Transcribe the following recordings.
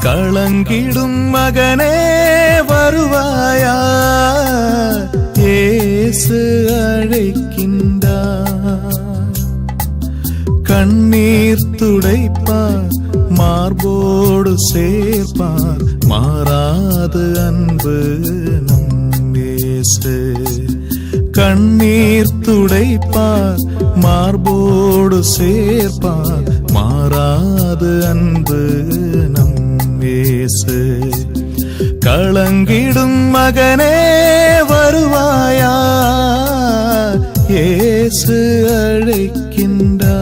களங்கிடும் மகனே வருவாயா, இயேசு அழைக்கின்றார். கண்ணீர் துடைப்பார், மார்போடு சேர்ப்பார், மாறாது அன்பு நம் இயேசு. கண்ணீர் துடைப்பார், மார்போடு சேர்ப்பார், மாறாது அன்பு நம் இயேசு. களங்கிடும் மகனே வருவாயா, இயேசு அழைக்கின்றார்.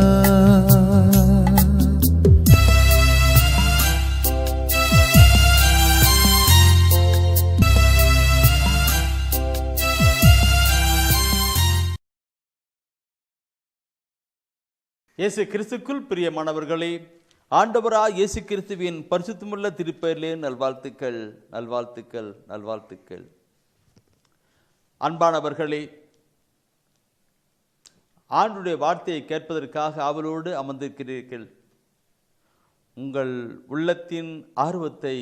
இயேசு கிறிஸ்துக்குள் பிரியமானவர்களே, ஆண்டவராய் இயேசு கிறிஸ்துவின் பரிசுத்தமுள்ள திருப்பெயரிலே நல்வாழ்த்துக்கள், நல்வாழ்த்துக்கள், நல்வாழ்த்துக்கள். அன்பானவர்களே, ஆண்டவருடைய வார்த்தையை கேட்பதற்காக ஆவலோடு அமர்ந்திருக்கிறீர்கள். உங்கள் உள்ளத்தின் ஆர்வத்தை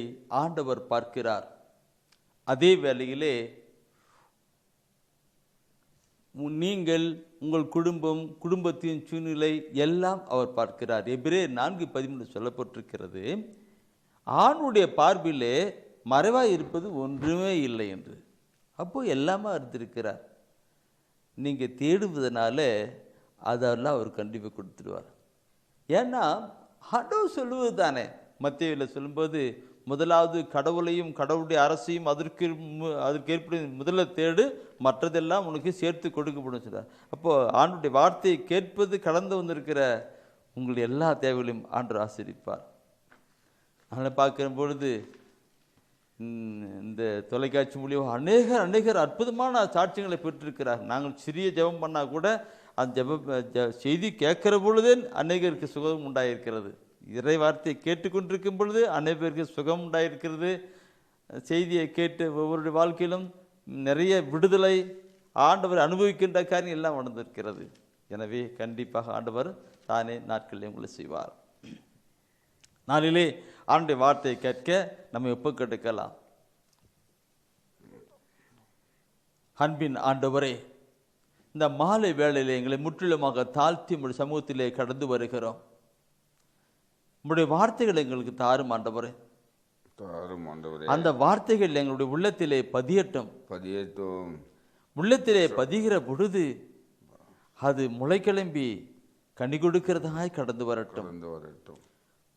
ஆண்டவர் பார்க்கிறார். அதே வேளையிலே நீங்கள், உங்கள் குடும்பத்தின் சூழ்நிலை எல்லாம் அவர் பார்க்கிறார். எபிரேயர் 4:13 சொல்லப்பட்டிருக்கிறது, ஆணுடைய பார்வையிலே மறைவாய் இருப்பது ஒன்றுமே இல்லை என்று. அப்போ எல்லாமே அறிந்திருக்கிறார். நீங்கள் தேடுவதனால அதெல்லாம் அவர் கண்டிப்பாக கொடுத்துடுவார். ஏன்னா ஆண்டவர் சொல்லுவது தானே. மத்தேயுவில் சொல்லும்போது, முதலாவது கடவுளையும் கடவுளுடைய அரசையும் அதற்கு ஏற்படும் முதல்ல தேடு, மற்றதெல்லாம் உனக்கு சேர்த்து கொடுக்கப்படும் சொல்றார். அப்போது ஆண்டுடைய வார்த்தையை கேட்பது கடந்து வந்திருக்கிற உங்களுடைய எல்லா தேவைகளையும் ஆண்டவர் ஆசீர்வதிப்பார். அதனால் பார்க்கிற பொழுது இந்த தொலைக்காட்சி மூலியமாக அநேகர் அற்புதமான சாட்சியங்களை பெற்றிருக்கிறார். நாங்கள் சிறிய ஜெபம் பண்ணால் கூட அந்த செய்தி கேட்கிற பொழுதே அநேகருக்கு சுகம் உண்டாயிருக்கிறது. இறை வார்த்தையை கேட்டுக்கொண்டிருக்கும் பொழுது அனைவருக்கு சுகம் உண்டாயிருக்கிறது. செய்தியை கேட்டு ஒவ்வொருடைய வாழ்க்கையிலும் நிறைய விடுதலை ஆண்டவர் அனுபவிக்கின்ற காரியம் எல்லாம் நடந்திருக்கிறது. எனவே கண்டிப்பாக ஆண்டவர் தானே நாட்களில் உங்களை செய்வார். நாளிலே ஆண்டுடைய வார்த்தையை கேட்க நம்ம எப்போ கேட்டுக்கலாம். அன்பின் ஆண்டவரே, இந்த மாலை வேளையிலே எங்களை முற்றிலுமாக தாழ்த்தி உங்களுடைய சமூகத்திலே கடந்து வருகிறோம். உங்களுடைய வார்த்தைகள் எங்களுக்கு தாரும் ஆண்டவரே. அந்த வார்த்தைகள் எங்களுடைய உள்ளத்திலே பதியட்டும். உள்ளத்திலே பதிகிற பொழுது அது முளை கிளம்பி கனி கொடுக்கிறதாய் கடந்து வரட்டும்.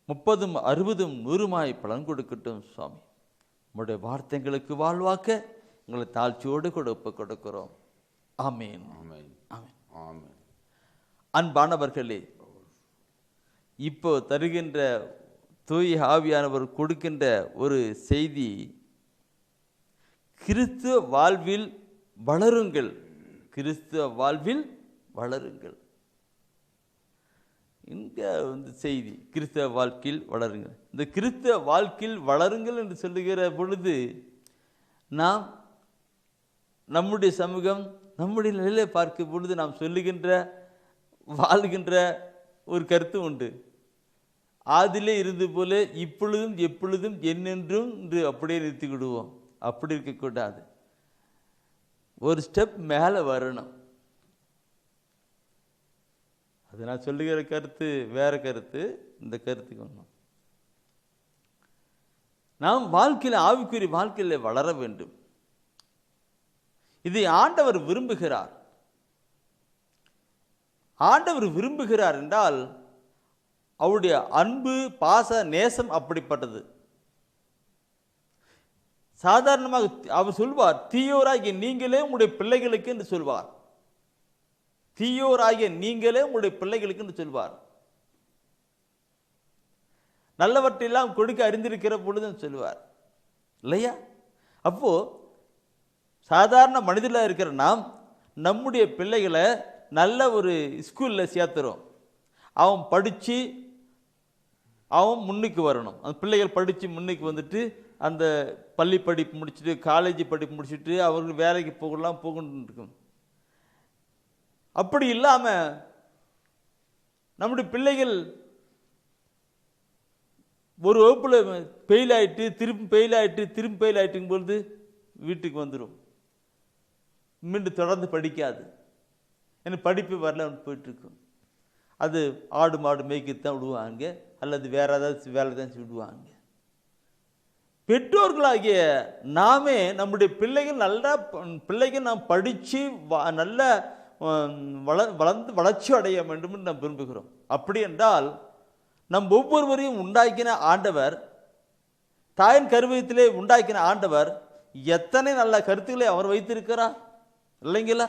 30, 60, 100 பலன் கொடுக்கட்டும் சுவாமி. உங்களுடைய வார்த்தைகளுக்கு வாழ்வாக்க எங்களை தாழ்ச்சியோடு கொடுக்கிறோம். ஆமீன், ஆமீன், ஆமீன். அன்பானவர்களே, இப்போ தருகின்ற தூய ஆவியானவர் கொடுக்கின்ற ஒரு செய்தி, கிறிஸ்துவ வாழ்வில் வளருங்கள், கிறிஸ்துவ வாழ்வில் வளருங்கள். இந்த செய்தி கிறிஸ்தவ வாழ்க்கையில் வளருங்கள். இந்த கிறிஸ்தவ வாழ்க்கையில் வளருங்கள் என்று சொல்லுகிற பொழுது நாம் நம்முடைய சமூகம் நம்முடைய நிலையை பார்க்கும் பொழுது நாம் சொல்லுகின்ற வாழ்கின்ற ஒரு கருத்து உண்டு. ஆதிலே இருந்து போல இப்பொழுதும் எப்பொழுதும் என்னென்றும் என்று அப்படியே நிறுத்தி விடுவோம். அப்படி இருக்கக்கூடாது. ஒரு ஸ்டெப் மேலே வரணும். அது நான் சொல்லுகிற கருத்து வேற கருத்து. இந்த கருத்துக்கு ஒன்றும் நாம் வாழ்க்கையில் ஆவிக்குரிய வாழ்க்கையில் வளர வேண்டும். இதை ஆண்டவர் விரும்புகிறார். ஆண்டவர் விரும்புகிறார் என்றால் அவருடைய அன்பு, பாச, நேசம் அப்படிப்பட்டது. சாதாரணமாக அவர் சொல்வார், தீயோராகிய நீங்களே உங்களுடைய பிள்ளைகளுக்கு என்று சொல்வார். தீயோராகிய நீங்களே உங்களுடைய பிள்ளைகளுக்கு என்று சொல்வார். நல்லவற்றையெல்லாம் கொடுக்க அறிந்திருக்கிற பொழுது சொல்லுவார் இல்லையா? அப்போ சாதாரண மனிதர்களாக இருக்கிற நாம் நம்முடைய பிள்ளைகளை நல்ல ஒரு ஸ்கூலில் சேர்த்துறோம். அவன் படித்து அவன் முன்னுக்கு வரணும். அந்த பிள்ளைகள் படித்து முன்னுக்கு வந்துட்டு அந்த பள்ளி படிப்பு முடிச்சுட்டு காலேஜ் படிப்பு முடிச்சுட்டு அவர்கள் வேலைக்கு போகணும் இருக்கும். அப்படி இல்லாமல் நம்முடைய பிள்ளைகள் ஒரு வகுப்பில் ஃபெயில் ஆகிட்டு திரும்பி ஃபெயில் ஆகிட்டுங்கும் பொழுது வீட்டுக்கு வந்துடும். மீண்டும் தொடர்ந்து படிக்காது. எனக்கு படிப்பு வரலன்னு போயிட்டுருக்கும். அது ஆடு மாடு மேய்க்கத்தான் விடுவாங்க, அல்லது வேற ஏதாவது வேலை தான் விடுவாங்க. பெற்றோர்களாகிய நாமே நம்முடைய பிள்ளைகள் நாம் படித்து நல்ல வளர்ச்சி அடைய வேண்டும் என்று நாம் விரும்புகிறோம். அப்படி என்றால் நம் ஒவ்வொருவரையும் உண்டாக்கின ஆண்டவர், தாயின் கருவத்திலே உண்டாக்கின ஆண்டவர் எத்தனை நல்ல கருத்துக்களை அவர் வைத்திருக்கிறார் இல்லைங்களா?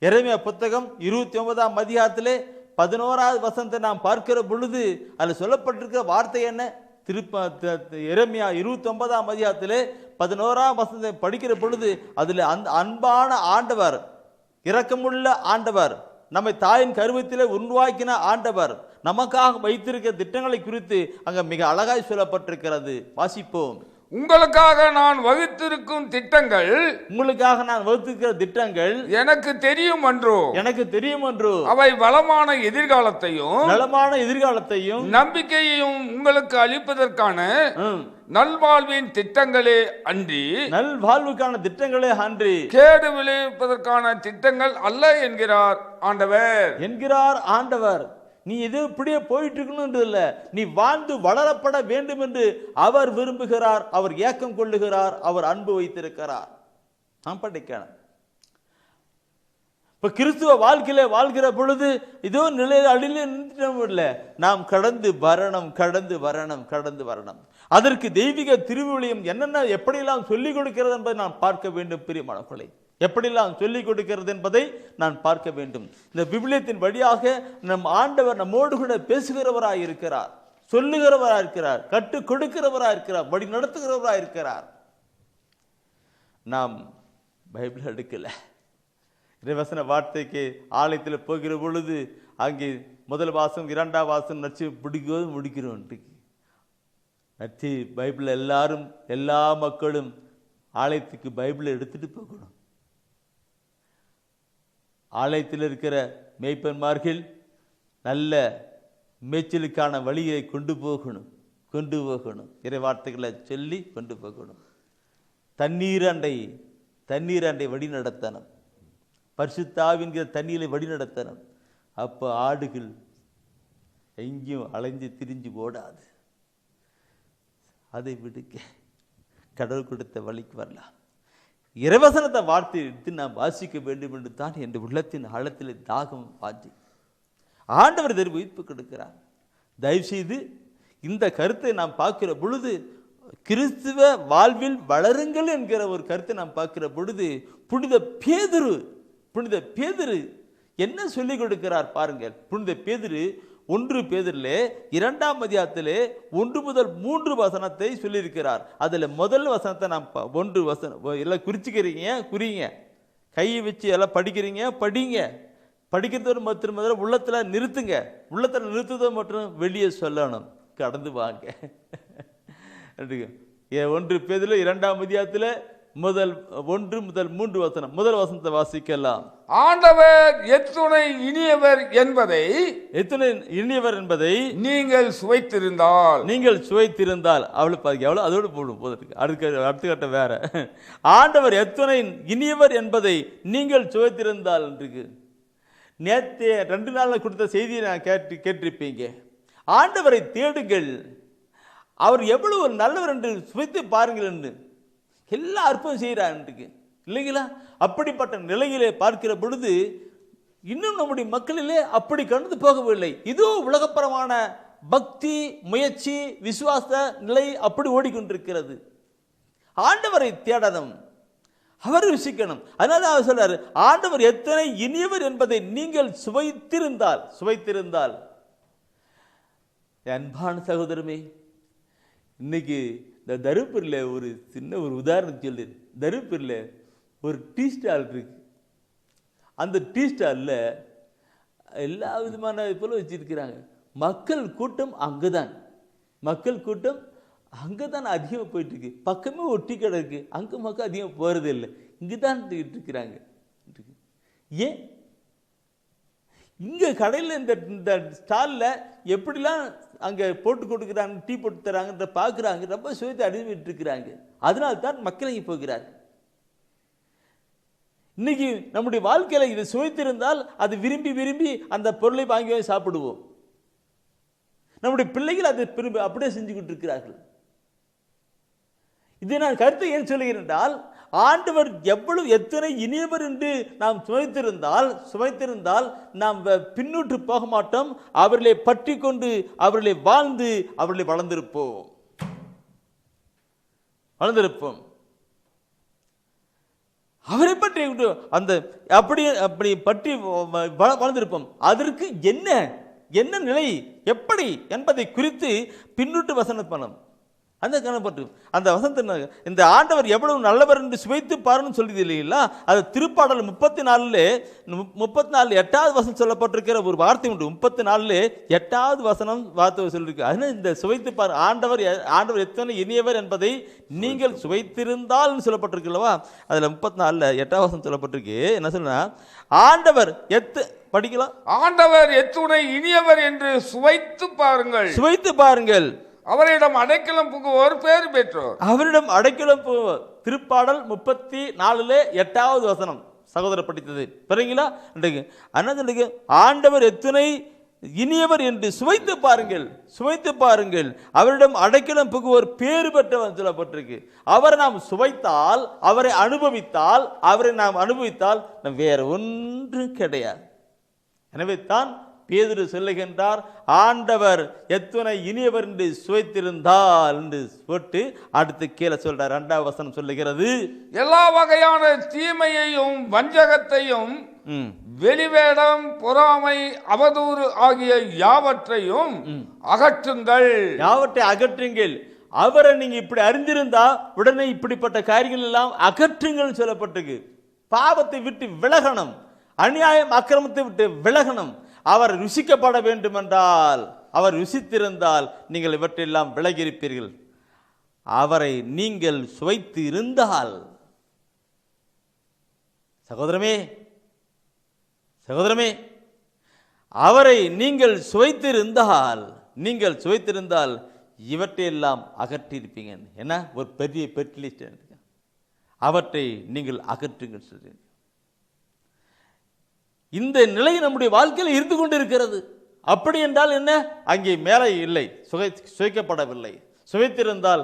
எரேமியா புத்தகம் 29ஆம் அதிகாரத்திலே 11வது வசனத்தை நாம் பார்க்கிற பொழுது அதில் சொல்லப்பட்டிருக்கிற வார்த்தை என்ன? எரேமியா 29ஆம் அதிகாரத்திலே 11ஆம் வசனத்தை படிக்கிற பொழுது அதில் அந்த அன்பான ஆண்டவர், இரக்கமுள்ள ஆண்டவர், நம்மை தாயின் கருவத்திலே உருவாக்கின ஆண்டவர் நமக்காக வைத்திருக்கிற திட்டங்களை குறித்து அங்கே மிக அழகாய் சொல்லப்பட்டிருக்கிறது. வாசிப்போம். உங்களுக்காக நான் வகுத்திருக்கும் திட்டங்கள், உங்களுக்காக நான் வகுத்திருக்கிற திட்டங்கள் எனக்கு தெரியும் என்றோ, அவை வளமான எதிர்காலத்தையும் நம்பிக்கையையும் உங்களுக்கு அளிப்பதற்கான நல்வாழ்வின் திட்டங்களே அன்றி, நல்வாழ்வுக்கான திட்டங்களே அன்றி கேடு விளைவிப்பதற்கான திட்டங்கள் அல்ல என்கிறார் ஆண்டவர். நீ எது இப்படியே போயிட்டு இருக்கணும் இல்ல, நீ வாழ்ந்து வளரப்பட வேண்டும் என்று அவர் விரும்புகிறார், அவர் ஏக்கம் கொள்ளுகிறார், அவர் அன்பு வைத்திருக்கிறார். நாம் படிக்கணும். இப்ப கிறிஸ்துவ வாழ்க்கையில வாழ்கிற பொழுது இதோ நிலையில் அடியில் நின்றுட்டோம் இல்லை, நாம் கடந்து வரணும். அதற்கு தெய்வீக திருவிழியம் என்னென்ன எப்படியெல்லாம் சொல்லிக் கொடுக்கிறது என்பதை நான் பார்க்க வேண்டும். பிரியமானவர்களே, எப்படியெல்லாம் சொல்லிக் கொடுக்கிறது என்பதை நான் பார்க்க வேண்டும். இந்த விவிலியத்தின் வழியாக நம் ஆண்டவர் நம்மோடு கூட பேசுகிறவராய் இருக்கிறார், சொல்லுகிறவராய் இருக்கிறார், கற்றுக் கொடுக்கிறவராய் இருக்கிறார், வழி நடத்துகிறவராய் இருக்கிறார். நாம் பைபிள் எடுக்கல. இறைவசன வார்த்தைக்கு ஆலயத்தில் போகிற பொழுது அங்கே முதல் வாசம் 2ஆம் வாசம் நச்சு முடிக்கிறோம். நச்சு பைபிள் எல்லா மக்களும் ஆலயத்துக்கு பைபிளை எடுத்துட்டு போகணும். ஆலயத்தில் இருக்கிற மேய்ப்பன்மார்கள் நல்ல மேய்ச்சலுக்கான வழியை கொண்டு போகணும். இறை வார்த்தைகளை சொல்லி கொண்டு போகணும். தண்ணீர் அண்டை வழி நடத்தணும். பரிசுத்தாவின்கிற தண்ணீரை வழி நடத்தணும். அப்போ ஆடுகள் எங்கேயும் அலைஞ்சு திரிஞ்சு ஓடாது. அதை விடுக்க கடவுள் கொடுத்த வழிக்கு வரலாம். இறைவசனத்தை வார்த்தை எடுத்து நாம் வாசிக்க வேண்டும் என்று தான் என் உள்ளத்தின் ஆழத்தில் தாகம் பாஞ்சி ஆண்டவர் தெரிவிப்பு கொடுக்கிறார். தயவுசெய்து இந்த கருத்தை நாம் பார்க்கிற பொழுது, கிறிஸ்துவ வாழ்வில் வளருங்கள் என்கிற ஒரு கருத்தை நாம் பார்க்கிற பொழுது, புனித பேதுரு என்ன சொல்லிக் கொடுக்கிறார் பாருங்கள். புனித பேதுரு 1 பேதுருவிலே 2ஆம் அதிகாரத்திலே 1 முதல் 3 வசனத்தை சொல்லியிருக்கிறார். அதில் முதல் வசனத்தை நாம் 1 வசனம் எல்லாம் குறிங்க, கையை வச்சு எல்லாம் படிங்க. படிக்கிறதோடு மற்றும் உள்ளத்தில் நிறுத்துவதை மற்றும் வெளியே சொல்லணும். கடந்து வாங்க. 1 பேதுரு 2ஆம் அதிகாரத்தில் 1 முதல் 3 வசனம். முதல் வசனத்தை வாசிக்கலாம். ஆண்டவர் எத்துணை இனியவர் என்பதை நீங்கள் சுவைத்திருந்தால் அவளுக்கு எவ்வளவு அதோடு போதும். அடுத்த கட்டம் வேற. ஆண்டவர் எத்துணை இனியவர் என்பதை நீங்கள் சுவைத்திருந்தால் இருக்கு. நேற்று 2 நாள்ல கொடுத்த செய்தியை நான் கேட்டிருப்பீங்க. ஆண்டவரை தேடுங்கள், அவர் எவ்வளவு நல்லவர் என்று சுவைத்து பாருங்கள் என்று எல்லா அற்புதம் செய்கிறார் இல்லைங்களா? அப்படிப்பட்ட நிலையிலே பார்க்கிற பொழுது இன்னும் நம்முடைய மக்களிலே அப்படி கடந்து போகவில்லை. இதோ உலகப்பரமான பக்தி, முயற்சி, விசுவாச நிலை அப்படி ஓடிக்கொண்டிருக்கிறது. ஆண்டவரை தேடணும், அவர் ருசிக்கணும். அதனால அவர் சொல்றாரு, ஆண்டவர் எத்தனை இனியவர் என்பதை நீங்கள் சுவைத்திருந்தால். அன்பான சகோதரமே, இன்னைக்கு இந்த தருப்பூரில் ஒரு சின்ன ஒரு உதாரணம் சொல்லு. தருப்பூரில் ஒரு டீ ஸ்டால் இருக்கு. அந்த டீ ஸ்டாலில் எல்லா விதமான போல வச்சிருக்கிறாங்க. மக்கள் கூட்டம் அங்கதான் அதிகமாக போயிட்டு இருக்கு. பக்கமே ஒரு டீ கடை இருக்கு, அங்கே மக்கள் அதிகமாக போறது இல்லை, இங்கே தான் இருக்கிறாங்க. இங்கே கடையில் இந்த ஸ்டாலில் எப்படிலாம் அங்கே போட்டு கொடுக்குறாங்க, டீ போட்டு தராங்கன்ற பார்க்குறாங்க, ரொம்ப சுயத்தை அடிமைட்டு இருக்கிறாங்க. அதனால தான் மக்கள் இங்கே போகிறார். இன்னைக்கு நம்முடைய வாழ்க்கையில் இது சுவைத்திருந்தால் அது விரும்பி விரும்பி அந்த பொருளை வாங்கி சாப்பிடுவோம். நம்முடைய பிள்ளைகள் அதை விரும்பி அப்படியே செஞ்சுக்கிட்டு இருக்கிறார்கள். இதை நான் கருத்தை ஏன் சொல்லுகிறேன் என்றால், ஆண்டவர் எவ்வளவு எத்தனை இனியவர் என்று நாம் சுவைத்திருந்தால் நாம் பின்னூற்று போக மாட்டோம். அவர்களை பற்றி கொண்டு அவர்களை வாழ்ந்து அவர்களை வளர்ந்திருப்போம். அவரை பற்றி அந்த அப்படி பற்றி வளர்ந்திருப்போம். அதற்கு என்ன நிலை எப்படி என்பதை குறித்து பின்னூட்டு வசனம் பண்ணணும். அந்த காணப்பட்டு அந்த வசனத்தை இந்த ஆண்டவர் எவ்வளவு நல்லவர் என்று சுவைத்து பாருன்னு சொல்லுது இல்லைங்களா? அது திருப்பாடல் 34 8வது வசனம் சொல்லப்பட்டிருக்கிற ஒரு வார்த்தை உண்டு. 34 8வது வசனம் வார்த்தை சொல்லியிருக்கு. அதனால் இந்த சுவைத்து பாரு, ஆண்டவர் எத்தனை இனியவர் என்பதை நீங்கள் சுவைத்திருந்தால் சொல்லப்பட்டிருக்குல்லவா? அதில் 34 8வது வசனம் சொல்லப்பட்டிருக்கு. என்ன சொன்னா, ஆண்டவர் படிக்கலாம், ஆண்டவர் எத்துணை இனியவர் என்று சுவைத்து பாருங்கள், அவரிடம் அடைக்கலம் புகுவோர் பேறு பெற்றோர். அவரிடம் அடைக்கலம் புகுவோர். திருப்பாடல் 34 8வது வசனம் சகோதரர் படித்தது பாருங்களா? அன்றைக்கு ஆண்டவர் எத்தனை இனியவர் என்று சுவைத்து பாருங்கள், அவரிடம் அடைக்கலம் புகுவோர் பேறு பெற்றவர் சொல்லப்பட்டிருக்கு. அவரை நாம் சுவைத்தால், அவரை நாம் அனுபவித்தால் வேற ஒன்றும் கிடையாது. எனவே தான் பேதுரு சொல்லுகின்றார், ஆண்டவர் எத்தனை இனியவர் என்று சுவைத்திருந்தால் என்று போட்டு அடுத்து கீழே சொல்றார். 2வது வசனம் சொல்லுகிறது, எல்லா வகையான தீமையையும் வஞ்சகத்தையும் வெளிவேடம் பொறாமை அவதூறு ஆகிய யாவற்றையும் அகற்றுங்கள். அவரை நீங்க இப்படி அறிந்திருந்தா உடனே இப்படிப்பட்ட காரியங்கள் எல்லாம் அகற்றுங்கள் சொல்லப்பட்டிருக்கு. பாவத்தை விட்டு விலகணும், அநியாயம் அக்கிரமத்தை விட்டு விலகணும். அவர் ருசிக்கப்பட வேண்டும் என்றால், அவர் ருசித்திருந்தால் நீங்கள் இவற்றெல்லாம் விலகியிருப்பீர்கள். அவரை நீங்கள் சுவைத்து இருந்தால், சகோதரமே அவரை நீங்கள் சுவைத்திருந்தால் இவற்றையெல்லாம் அகற்றியிருப்பீங்க. என்ன ஒரு பெரிய பெட்லிஸ்ட், அவற்றை நீங்கள் அகற்றுங்கள் சொல்றீங்க. இந்த நிலை நம்முடைய வாழ்க்கையில் இருந்து கொண்டு இருக்கிறது. அப்படி என்றால் என்ன? அங்கே மேலே இல்லை, சுவைக்கப்படவில்லை. சுவைத்திருந்தால்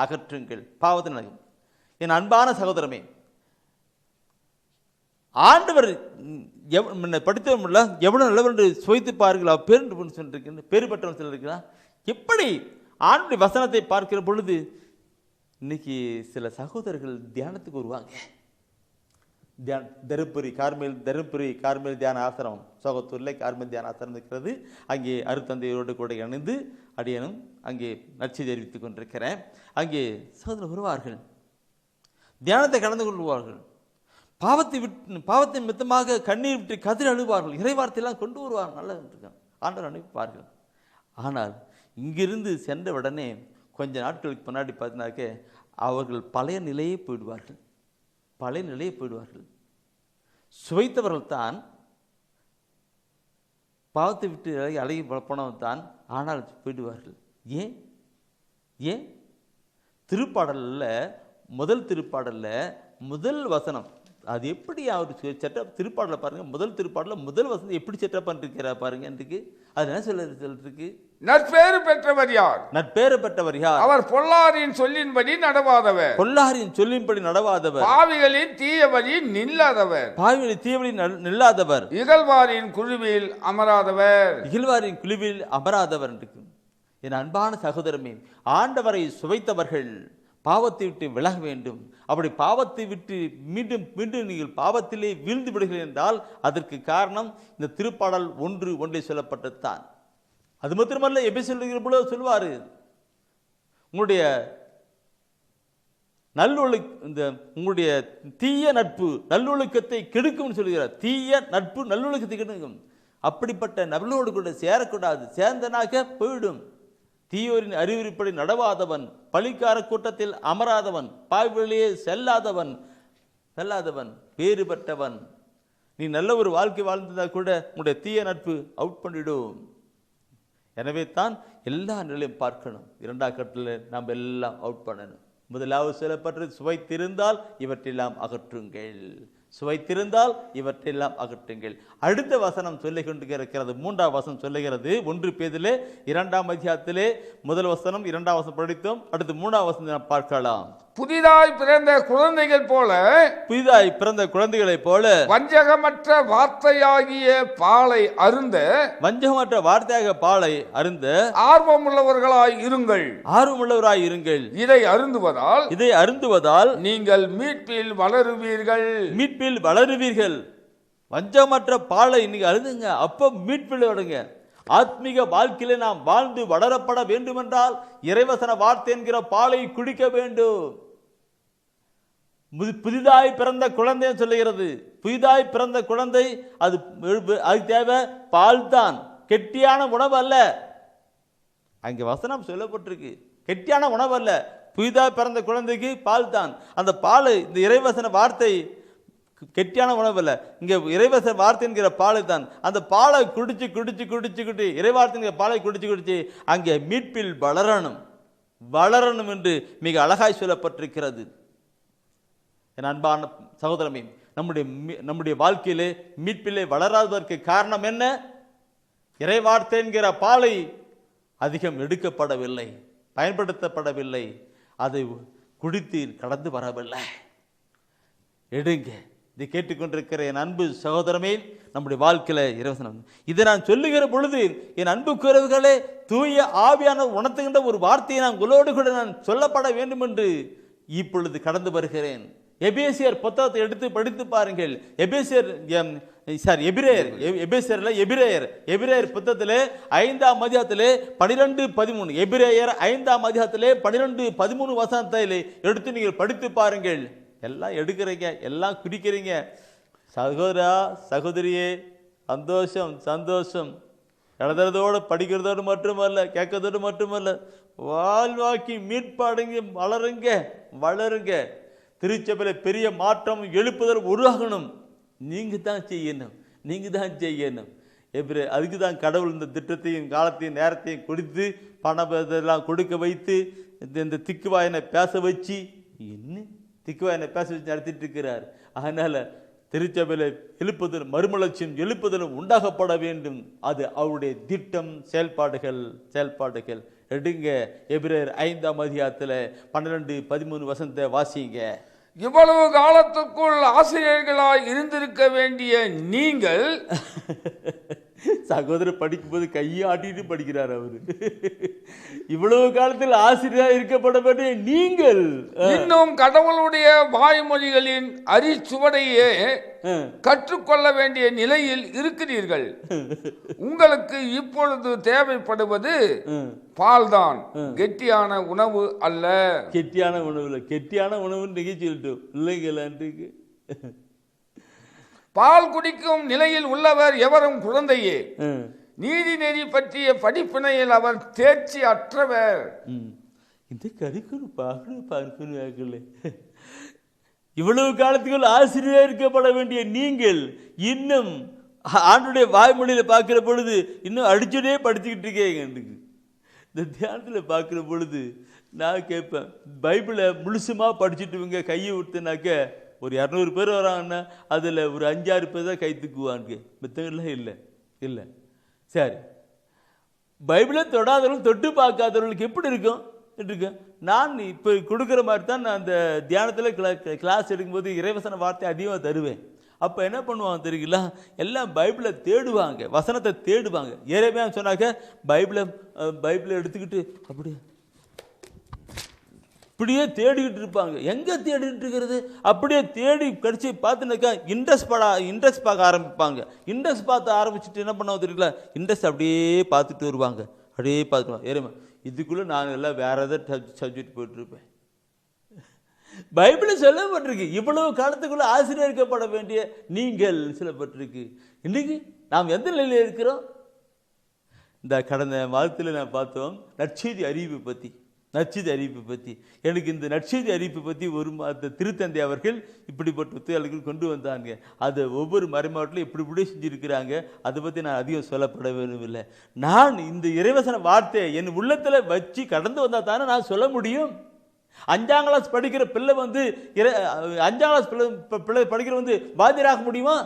அகற்றுங்கள் பாவத்தின் நிலை. என் அன்பான சகோதரமே, ஆண்டவர் படித்தவர்கள எவ்வளவு நல்லவர் என்று சுவைத்து பாருங்கள், பேறு பெற்றவன் சொல்லியிருக்கிறார். எப்படி ஆண்டுடைய வசனத்தை பார்க்கிற பொழுது இன்னைக்கு சில சகோதரர்கள் தியானத்துக்கு வருவாங்க. தருமபுரி கார்மேல் தியான ஆசிரமம், சோகத்தூரில் கார்மேல் தியான ஆசிரமம் இருக்கிறது. அங்கே அருத்தந்தையரோடு கூட இணைந்து அடியனும் அங்கே நற்செய்தி தெரிவித்துக் கொண்டிருக்கிறேன். அங்கே சகோதரர் வருவார்கள், தியானத்தை கலந்து கொள்வார்கள், பாவத்தை மித்தமாக கண்ணீர் விட்டு கதிர் அழுவார்கள், இறைவார்த்தையெல்லாம் கொண்டு வருவார்கள், நல்லா ஆண்டவர் அனுப்பிப்பார்கள். ஆனால் இங்கிருந்து சென்ற உடனே கொஞ்ச நாட்களுக்கு முன்னாடி பார்த்தினாக்க அவர்கள் பழைய நிலையே போயிடுவார்கள். சுவைத்தவர்கள் தான், பாவத்தை விட்டு அழகி போனவன் தான், ஆனால் போயிடுவார்கள். ஏன் முதல் திருப்பாடலில் முதல் வசனம் அது எப்படி அவர் செட்டப், திருப்பாடலில் பாருங்க, முதல் திருப்பாடலில் முதல் வசனம் எப்படி செட்டப் பண்ணிருக்கிறார் பாருங்க. அது என்ன சொல்லிருக்கு? நற்பேறு பெற்றவர் யார்? அவர் பொல்லாரின் சொல்லின்படி நடவாதவர், பாவிகளின் தீய வழி நில்லாதவர், இகழ்வாரின் குழுவில் அமராதவர். என் அன்பான சகோதரமே, ஆண்டவரை சுவைத்தவர்கள் பாவத்தை விட்டு விலக வேண்டும். அப்படி பாவத்தை விட்டு மீண்டும் நீங்கள் பாவத்திலே வீழ்ந்து விடுகிறீர்கள் என்றால் அதற்கு காரணம் இந்த திருப்பாடல் 1:1 சொல்லப்பட்டது தான். அது மாத்திரமல்ல, எபேசியர் பொழுது சொல்வாரு, உங்களுடைய உங்களுடைய தீய நட்பு நல்லொழுக்கத்தை கெடுக்கும் சொல்கிறார். தீய நட்பு நல்லொழுக்கத்தை கெடுக்கும். அப்படிப்பட்ட நபர்களோடு கூட சேரக்கூடாது, சேர்ந்தனாக போயிடும். தீயோரின் அறிவுரைப்படி நடவாதவன், பழிக்கார கூட்டத்தில் அமராதவன், பாய்வழியே செல்லாதவன் பேறு பெற்றவன். நீ நல்ல ஒரு வாழ்க்கை வாழ்ந்ததா கூட உன்னுடைய தீய நட்பு அவுட் பண்ணிடும். எனவே தான் எல்லா நிலையும் பார்க்கணும். இரண்டாம் கட்டத்தில் நாம் எல்லாம் அவுட் பண்ணணும். முதலாவது சொல்லப்பட்டது சுவைத்திருந்தால் இவற்றெல்லாம் அகற்றுங்கள், சுவைத்திருந்தால் இவற்றெல்லாம் அகற்றுங்கள். அடுத்த வசனம் சொல்லிக் கொண்டு இருக்கிறது. மூன்றாம் வசனம் சொல்லுகிறது 1 பேதுரு 2ஆம் அதிகாரத்திலே முதல் வசனம் 2ஆம் வசனம் படித்தோம். அடுத்து 3ஆம் வசனம் நாம் பார்க்கலாம். புதிதாய் பிறந்த குழந்தைகள் போல, புதிதாய் பிறந்த குழந்தைகளைப் போல வஞ்சகமற்ற வார்த்தையாகிய பாலை அருந்த, வஞ்சகமற்ற வார்த்தையாக பாலை அருந்த ஆர்வமுள்ளவர்களாய் இருங்கள். ஆர்வமுள்ளவராய் இருங்கள். இதை அருந்துவதால் நீங்கள் மீட்பில் வளருவீர்கள். மீட்பில் வளருவீர்கள். வஞ்சகமற்ற பாலை இன்னைக்கு அருந்துங்க, அப்ப மீட்பில் வருங்க. ஆத்மீக வாழ்க்கையில நாம் வாழ்ந்து வளரப்பட வேண்டும் என்றால் இறைவசன வார்த்தை என்கிற பாலை குடிக்க வேண்டும். புதிதாய் பிறந்த குழந்தை சொல்லுகிறது. புதிதாய் பிறந்த குழந்தை அது தேவை பால் தான், கெட்டியான உணவு அல்ல. அங்கே வசனம் சொல்லப்பட்டிருக்கு, கெட்டியான உணவு அல்ல. புதிதாய் பிறந்த குழந்தைக்கு பால் தான். அந்த பால், இந்த இறைவசன வார்த்தை கெட்டியான உணவு அல்ல. இங்கே இறைவசன வார்த்தை என்கிற பாலை தான். அந்த பாலை குடிச்சு குடிச்சு குடிச்சு குடி இறைவார்த்தை பாலை குடிச்சு குடிச்சு அங்கே மீட்பில் வளரணும், வளரணும் என்று மிக அழகாய் சொல்லப்பட்டிருக்கிறது. என் அன்பான சகோதரமே, நம்முடைய வாழ்க்கையிலே மீட்பிலே வளராததற்கு காரணம் என்ன? இறைவார்த்தை என்கிற பாலை அதிகம் எடுக்கப்படவில்லை, பயன்படுத்தப்படவில்லை, அதை குடித்து கடந்து வரவில்லை. எடுங்க. இதை கேட்டுக்கொண்டிருக்கிற என் அன்பு சகோதரமே, நம்முடைய வாழ்க்கையில இறைவசனம் இதை நான் சொல்லுகிற பொழுது என் அன்புக்குறவுகளே, தூய ஆவியான உணர்த்துகின்ற ஒரு வார்த்தையை நான் உங்களோடு கூட நான் சொல்லப்பட வேண்டும் என்று இப்பொழுது கடந்து வருகிறேன். எபேசியர் புத்தகத்தை எடுத்து படித்து பாருங்கள். எபிரேயர் புத்தகத்திலே 5ஆம் அதிகாரத்திலே 12-13, எபிரேயர் 5ஆம் அதிகாரத்திலே 12-13 வசனத்தை எடுத்து நீங்கள் படித்து பாருங்கள். எல்லாம் எடுக்கிறீங்க, எல்லாம் குடிக்கிறீங்க. சகோதரா சகோதரியே, சந்தோஷம் சந்தோஷம். எழுதுறதோடு படிக்கிறதோடு மட்டுமல்ல, கேட்கறதோடு மட்டுமல்ல, வாழ்வாக்கி மீட்பாடுங்க, வளருங்க வளருங்க. திருச்சபையில பெரிய மாற்றம் எழுப்புதல் உருவாகணும். நீங்க தான் செய்யணும், நீங்க தான் செய்யணும். அதுக்கு தான் கடவுள் இந்த திட்டத்தையும் காலத்தையும் நேரத்தையும் கொடுத்து பணம் இதெல்லாம் கொடுக்க வைத்து இந்த திக்குவாயனை பேச வச்சு, இன்னும் திக்குவாயனை பேச வச்சு நடத்திட்டு இருக்கிறார். அதனால திருச்சபையில எழுப்புதலும் மறுமலர்ச்சியும் எழுப்புதலும் உண்டாகப்பட வேண்டும். அது அவருடைய திட்டம், செயல்பாடுகள் எடுங்க. எபிரேயர் 5ஆம் அதிகாரத்துல 12-13 வசனத்தை வாசிங்க. இவ்வளவு காலத்துக்குள் ஆசிரியர்களாய் இருந்திருக்க வேண்டிய நீங்கள், சகோதரர் படிக்கும்போது கையை ஆட்டிட்டு படிக்கிறார் அவரு. இவ்வளவு காலத்தில் ஆசிரியராக இருக்கப்பட வேண்டிய நீங்கள் இன்னும் கடவுளுடைய வாய்மொழிகளின் அரிச்சுவடையே கற்றுக்கொள்ள வேண்டிய நிலையில் இருக்கிறீர்கள். உங்களுக்கு இப்பொழுது தேவைப்படுவது பால்தான், கெட்டியான உணவு அல்ல. கெட்டியான உணவு இல்லை, கெட்டியான உணவு நிகழ்ச்சிட்டோம் இல்லைங்களான்ட்டு. பால் குடிக்கும் நிலையில் உள்ளவர் எவரும் குழந்தையே. நீதி நெறி பற்றிய படிப்பினையில் அவர் தேர்ச்சி அற்றவர். இந்த கறிக்கணும் பார்க்கணும். இவ்வளவு காலத்துக்குள் ஆசிரியர் இருக்கப்பட வேண்டிய நீங்கள் இன்னும் ஆண்டுடைய வாய்மொழியில பார்க்கிற பொழுது இன்னும் அடிச்சுடே படிச்சுக்கிட்டு இருக்கேன். இந்த தியானத்தில் பார்க்கிற பொழுது நான் கேட்பேன், பைபிளை முழுசுமா படிச்சுட்டுவங்க கையை விட்டுனாக்க ஒரு 200 பேர் வராங்கன்னா அதில் ஒரு 5-6 பேர் தான் கை தூக்குவாங்க, மித்தங்கள்லாம் இல்லை. சரி, பைபிளை தொடாதவர்கள் தொட்டு பார்க்காதவர்களுக்கு எப்படி இருக்கும்? நான் இப்போ கொடுக்குற மாதிரி தான் நான் அந்த தியானத்தில் கிளாஸ் எடுக்கும்போது இறைவசன வார்த்தை அதிகமாக தருவேன். அப்போ என்ன பண்ணுவாங்க தெரியுங்களா, எல்லாம் பைபிளை தேடுவாங்க, வசனத்தை தேடுவாங்க. ஏறவே சொன்னாக்க பைபிளை எடுத்துக்கிட்டு அப்படியே தேடிக்கிட்டு இருப்பாங்க. எங்கே தேடிட்டு இருக்கிறது? அப்படியே தேடி கடிச்சு பார்த்துனாக்கா இன்ட்ரெஸ்ட் பார்க்க ஆரம்பிப்பாங்க. இன்ட்ரெஸ்ட் பார்த்து ஆரம்பிச்சுட்டு என்ன பண்ணுவாங்க தெரியல, இன்ட்ரெஸ்ட் அப்படியே பார்த்துட்டு வருவாங்க, அப்படியே பார்த்துருவாங்க. ஏறமா இதுக்குள்ளே நான் எல்லாம் வேற ஏதாவது சப்ஜெக்ட் போயிட்டுருப்பேன். பைபிளில் சொல்லப்பட்டிருக்கு, இவ்வளவு காலத்துக்குள்ள ஆசிரியர் இருக்கப்பட வேண்டிய நீங்கள் சொல்லப்பட்டிருக்கு. இன்னைக்கு நாம் எந்த நிலையில் இருக்கிறோம்? இந்த கடந்த வாரத்தில் நான் பார்த்தோம் நற்செய்தி அறிவு பற்றி. நற்செய்தி அறிவிப்பு பற்றி. எனக்கு இந்த நற்செய்தி அறிவிப்பு பற்றி ஒரு திருத்தந்தை அவர்கள் இப்படிப்பட்ட புத்தகங்கள் கொண்டு வந்தாங்க. அதை ஒவ்வொரு மறைமாவட்டிலும் இப்படி செஞ்சுருக்கிறாங்க. அதை பற்றி நான் அதிகம் சொல்லப்பட வேணுமில்லை. நான் இந்த இறைவசன வார்த்தையை என் உள்ளத்தில் வச்சு கடந்து வந்தால் தானே நான் சொல்ல முடியும். 5ஆம் கிளாஸ் படிக்கிற பிள்ளை 5ஆம் கிளாஸ் பிள்ளை படிக்கிற வாத்தியராக முடியுமா?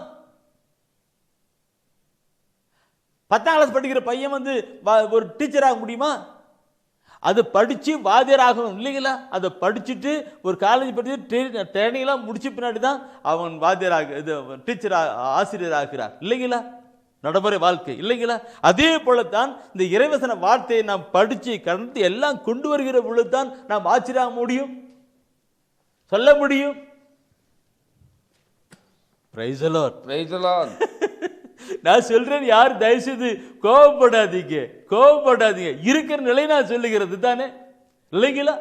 10ஆம் கிளாஸ் படிக்கிற பையன் ஒரு டீச்சராக முடியுமா? அது படித்து வாத்தியராகணும் இல்லைங்களா? அதை படிச்சுட்டு ஒரு காலேஜ் படித்து ட்ரைனிங்லாம் முடிச்ச பின்னாடி தான் அவன் டீச்சராக ஆசிரியராகிறார் இல்லைங்களா? நடைமுறை வாழ்க்கை இல்லைங்களா? அதே போலத்தான் இந்த இறைவசன வார்த்தையை நாம் படித்து கடந்து எல்லாம் கொண்டு வருகிற பொழுதுதான் நாம் ஆச்சரியாக முடியும், சொல்ல முடியும். Praise the Lord, praise the Lord. நான் சொல்றேன், யார் தயவு செய்து கோபப்படாதீங்க. இருக்கிற நிலை நான் சொல்லுகிறது தானே இல்லைங்களா?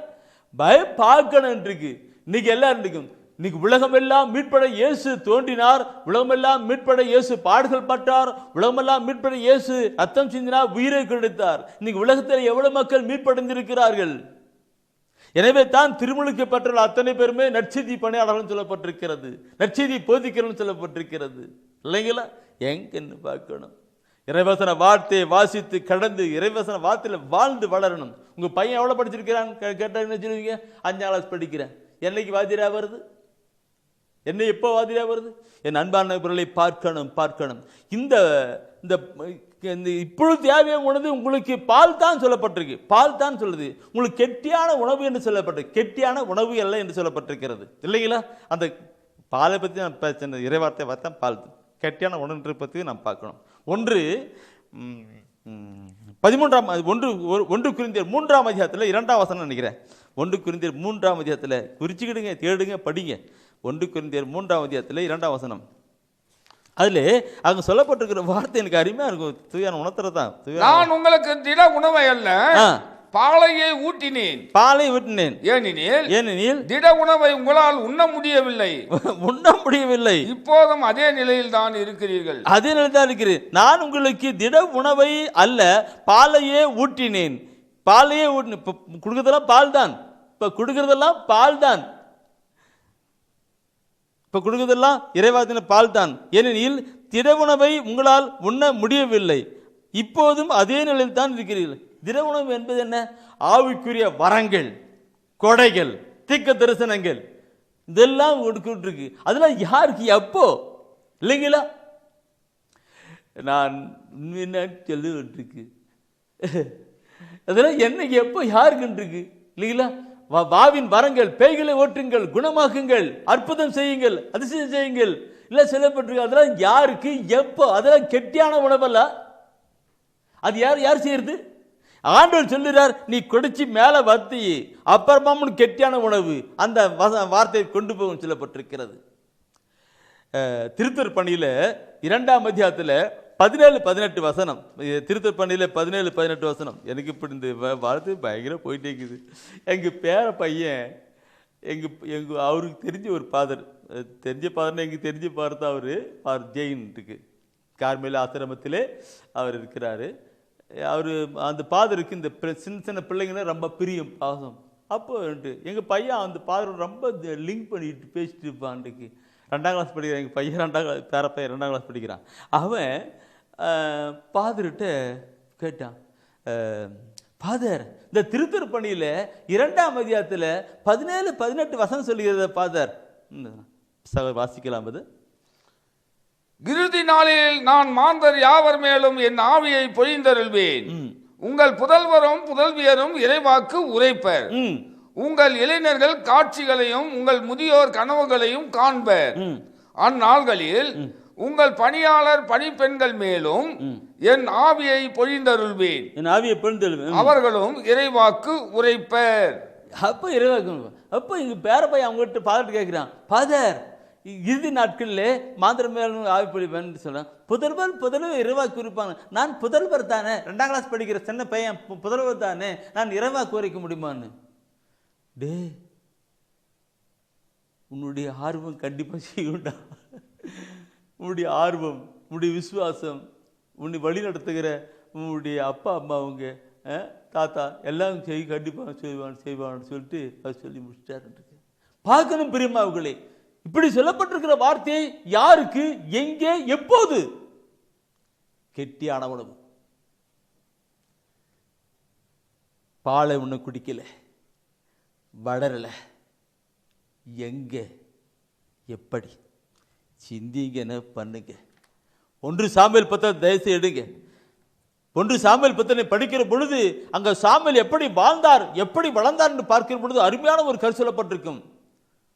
பயம் பார்க்கணும் இருக்கு. இன்னைக்கு எல்லாரும் இருக்கும். இன்னைக்கு உலகமெல்லாம் மீட்பட இயேசு தோன்றினார், உலகமெல்லாம் மீட்பட இயேசு பாடுகள் பட்டார், உலகமெல்லாம் மீட்பட இயேசு ரத்தம் சிந்தினார், உயிரை கொடுத்தார். இன்னைக்கு உலகத்தில் எவ்வளவு மக்கள் மீட்படைந்திருக்கிறார்கள். எனவே தான் திருமுழுக்கு பெற்ற அத்தனை பேருமே நற்செய்தி பணியாளர்கள் சொல்லப்பட்டிருக்கிறது, நற்செய்தி போதிக்கிறன்னு சொல்லப்பட்டிருக்கிறது இல்லைங்களா? எங்கன்னு பார்க்கணும். இறைவசன வார்த்தையை வாசித்து கடந்து இறைவசன வார்த்தையில் வாழ்ந்து வளரணும். உங்க பையன் எவ்வளவு படிச்சிருக்கிறான்னு கேட்டா என்ன சொல்லுவீங்க? 5ஆம் கிளாஸ் படிக்கிறேன். என்னைக்கு வாத்தியரா வருது? என்ன எப்போ வாதிரா வருது? என் அன்பான பொருளை பார்க்கணும். இந்த இப்பொழுது தேவையான உணவு உங்களுக்கு பால் தான் சொல்லப்பட்டிருக்கு. பால் தான் சொல்லுது. உங்களுக்கு கெட்டியான உணவு என்று சொல்லப்பட்டிருக்கு. கெட்டியான உணவு அல்ல என்று சொல்லப்பட்டிருக்கிறது இல்லைங்களா? அந்த பாலை பற்றி நான் பேச இறைவார்த்தை பார்த்தா பால் கெட்டியான உணவு பற்றி நாம் பார்க்கணும். 1 கொரிந்தியர் 3ஆம் அதிகாரத்தில் 2ஆம் வசனம் நினைக்கிறேன். 1 கொரிந்தியர் 3ஆம் அதிகாரத்தில் குறிச்சிக்கிடுங்க, தேடுங்க, படிங்க. 1 கொரிந்தியர் 3ஆம் அதிகாரத்தில் 2ஆம் வசனம். அதில் அங்கே சொல்லப்பட்டிருக்கிற வார்த்தை எனக்கு அருமையா இருக்கும். தூயான உணர்த்துறது தான். நான் உங்களுக்கு திட உணவை அல்ல பாலையை ஊட்டினேன். ஏனெனில் திட உணவை உங்களால் உண்ண முடியவில்லை. இப்போதும் அதே நிலையில் தான் இருக்கிறீர்கள். நான் உங்களுக்கு திட உணவை அல்ல பாலையே ஊட்டினேன். கொடுக்கறதெல்லாம் பால் தான். இப்ப கொடுக்கறதெல்லாம் இறைவாத்தின பால் தான். ஏனெனில் திட உணவை உங்களால் உண்ண முடியவில்லை. இப்போதும் அதே நிலையில் தான் இருக்கிறீர்கள். திட உணவு என்பது என்ன? ஆவிக்குரிய வரங்கள், கொடைகள், தீர்க்க தரிசனங்கள், இதெல்லாம் கொடுக்கிட்டு. அதெல்லாம் யாருக்கு எப்போ இல்லைங்களா? நான் என்ன சொல்லுவிட்டு அதெல்லாம் என்னைக்கு எப்போ யாருக்குன்னு இருக்கு இல்லைங்களா? வாவின் வரங்கள், பேய்களை ஓட்டுங்கள், குணமாக்குங்கள், அற்புதம் செய்யுங்கள், அதிசயம் செய்யுங்கள் இல்லை சொல்லப்பட்டிருக்கு. அதெல்லாம் யாருக்கு எப்போ? அதெல்லாம் கெட்டியான உணவல்ல. அது யார் செய்யறது? ஆண்டவர் சொல்லுறார், நீ கொடிச்சு மேல வத்தி அப்புறமா கெட்டியான உணவு அந்த வார்த்தையை கொண்டு போகும் சொல்லப்பட்டிருக்கிறது. திருத்தர் பணியில 2ஆம் அதிகாரத்தில் 17-18 வசனம். திருத்தர் பணியில 17-18 வசனம். எனக்கு இப்படி இந்த வார்த்தை பயங்கர போயிட்டே இருக்குது. எங்க பேர பையன் அவருக்கு தெரிஞ்ச ஒரு ஃபாதர், எங்களுக்கு தெரிஞ்ச பார்த்தா அவர் ஜெயின் இருக்கு கார்மேல் ஆசிரமத்திலே அவர் இருக்கிறாரு. அந்த ஃபாதருக்கு இந்த சின்ன பிள்ளைங்கன்னா ரொம்ப பிரியம், பாசம். அப்போ எங்கள் பையன் அந்த ஃபாதர் ரொம்ப லிங்க் பண்ணிட்டு பேசிட்டு இருப்பான். அன்றைக்கு 2ஆம் கிளாஸ் படிக்கிறான் எங்கள் பையன். 2ஆம் கிளாஸ் பேரப்பையன் 2ஆம் கிளாஸ் படிக்கிறான். அவன் ஃபாதர்கிட்ட கேட்டான், ஃபாதர் இந்த திருத்தர் பணியில் 2ஆம் அதிகாரத்தில் 17-18 வசனம் சொல்லுகிறத ஃபாதர் வாசிக்கலாம். அது இறுதி நாளில் நான் மாந்தர் யாவர் மேலும் என் ஆவியை பொழிந்தருள்வேன். உங்கள் புதல்வரும் புதல்வியரும் இறைவாக்கு உரைப்பர். உங்கள் இளைஞர்கள் காட்சிகளையும் உங்கள் முதியோர் கனவுகளையும் காண்பர். அந்நாள்களில் உங்கள் பணியாளர் பணிப்பெண்கள் மேலும் என் ஆவியை பொழிந்தருள்வேன். அவர்களும் இறைவாக்கு உரைப்பர். அப்ப இறைவாக்கு. அப்ப இங்க பேரப்பையன் அவங்ககிட்ட ஃபாதர் கேட்கிறான், ஃபாதர் இறுதி நாட்களில் மாந்திரம் மேலும் ஆவி பொழிவேன் சொல்றேன். புதல்வர் இறைவாக்கு இருப்பாங்க. நான் புதல்வர் தானே, 2ஆம் கிளாஸ் படிக்கிற சின்ன பையன் புதல்வர் தானே, நான் இறைவாக்கு உரைக்க முடியுமான்னு. டே உன்னுடைய ஆர்வம் கண்டிப்பாக செய்யுண்டா. உன்னுடைய ஆர்வம், உன்னுடைய விசுவாசம், உன்னை வழி நடத்துகிற உன்னுடைய அப்பா அம்மா அவங்க தாத்தா எல்லாம் கண்டிப்பாக செய்வான்னு சொல்லிட்டு அவர் சொல்லி முடிச்சிட்டாரு. பார்க்கணும் பிரியமாவுகளே, இப்படி சொல்லப்பட்டிருக்கிற வார்த்தையை யாருக்கு, எங்கே, எப்போது? கெட்டியான உணவு. பாலை ஒன்று குடிக்கல, வளரல, எங்க, எப்படி? சிந்திங்கன்னு பண்ணுங்க. 1 சாமுவேல் 10 தயவுசெய்து எடுங்க. 1 சாமுவேல் 10 படிக்கிற பொழுது அங்க சாமுவேல் எப்படி வாழ்ந்தார், எப்படி வளர்ந்தார் என்று பார்க்கிற பொழுது அருமையான ஒரு கருத்து சொல்லப்பட்டிருக்கும்.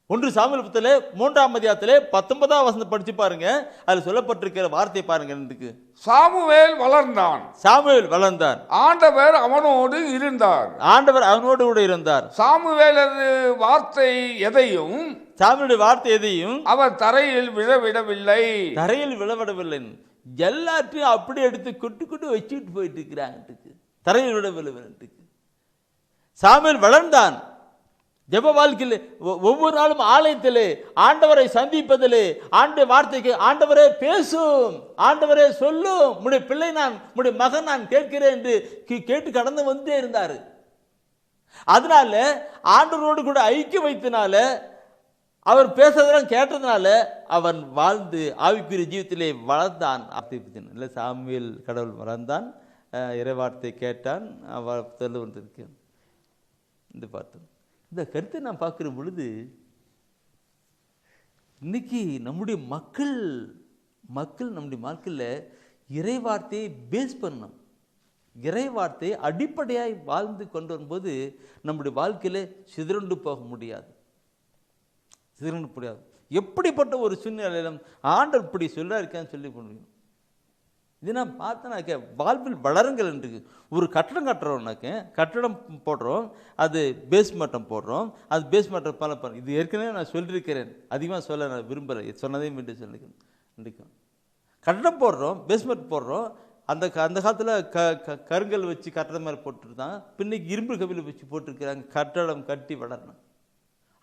1 சாமுவேல் 10 3ஆம் அதிகாரத்திலே 19ஆம் வசனம் படிச்சு பாருங்க. அதில் சொல்லப்பட்டிருக்கிற வார்த்தை பாருங்க. சாமுவேல் வளர்ந்தான், சாமுவேல் வளர்ந்தான், ஆண்டவர் அவனோடு இருந்தார், ஆண்டவர் அவனோடு கூட இருந்தார். சாமுவேலது வார்த்தை எதையும், சாமுவேலுடைய வார்த்தை எதையும் அவர் தரையில் விழவிடவில்லை, தரையில் விழவிடவில்லை. எல்லாத்தையும் அப்படி எடுத்து கொட்டு வச்சுட்டு போயிட்டு இருக்கிறாங்க. தரையில் விடவில்லை. சாமுவேல் வளர்ந்தான். ஜெப வாழ்க்கையில் ஒவ்வொரு நாளும் ஆலயத்திலே ஆண்டவரை சந்திப்பதிலே ஆண்டவருடைய வார்த்தைக்கு ஆண்டவரே பேசும், ஆண்டவரே சொல்லும், உடைய பிள்ளை நான், உடைய மகன் நான் கேட்கிறேன் என்று கேட்டு கடந்து வந்துட்டே இருந்தார். அதனால ஆண்டவரோடு கூட ஐக்கியம் வைத்தனால, அவர் பேசுறதெல்லாம் கேட்டதுனால அவன் வாழ்ந்து ஆவிக்குரிய ஜீவித்திலே வளர்ந்தான். இல்லை, சாமுவேல் கடவுள் வளர்ந்தான், இறைவார்த்தை கேட்டான், வந்திருக்கேன் இந்த பார்த்தோம். இந்த கருத்தை நான் பார்க்கிற பொழுது இன்னைக்கு நம்முடைய மக்கள் நம்முடைய வாழ்க்கையில் இறைவார்த்தையை பேஸ் பண்ணணும். இறைவார்த்தையை அடிப்படையாய் வாழ்ந்து கொண்டு வரும்போது நம்முடைய வாழ்க்கையில் சிதறண்டு போக முடியாது. எப்படிப்பட்ட ஒரு சூழ்நிலையிலும் ஆண்டவர் இப்படி சொல்ல இருக்கான்னு சொல்லி முடியும். இது நான் பார்த்தேனாக்க வாழ்வில் வளருங்கள் என்று. ஒரு கட்டடம் கட்டுறோம்னாக்க, கட்டடம் போடுறோம், அது பேஸ்மெண்டம் போடுறோம், அது பேஸ்மெண்டம் பல பண்ண. இது ஏற்கனவே நான் சொல்லியிருக்கிறேன், அதிகமாக சொல்ல நான் விரும்புகிறேன், சொன்னதையும் மீண்டும் சொல்லியிருக்கேன். கட்டடம் போடுறோம், பேஸ்மெண்ட் போடுறோம். அந்த காலத்தில் கருங்கல் வச்சு கட்டடம் மாதிரி போட்டுருந்தான். பின்னைக்கு இரும்பு கவியில் வச்சு போட்டிருக்கிறாங்க. கட்டடம் கட்டி வளரணும்.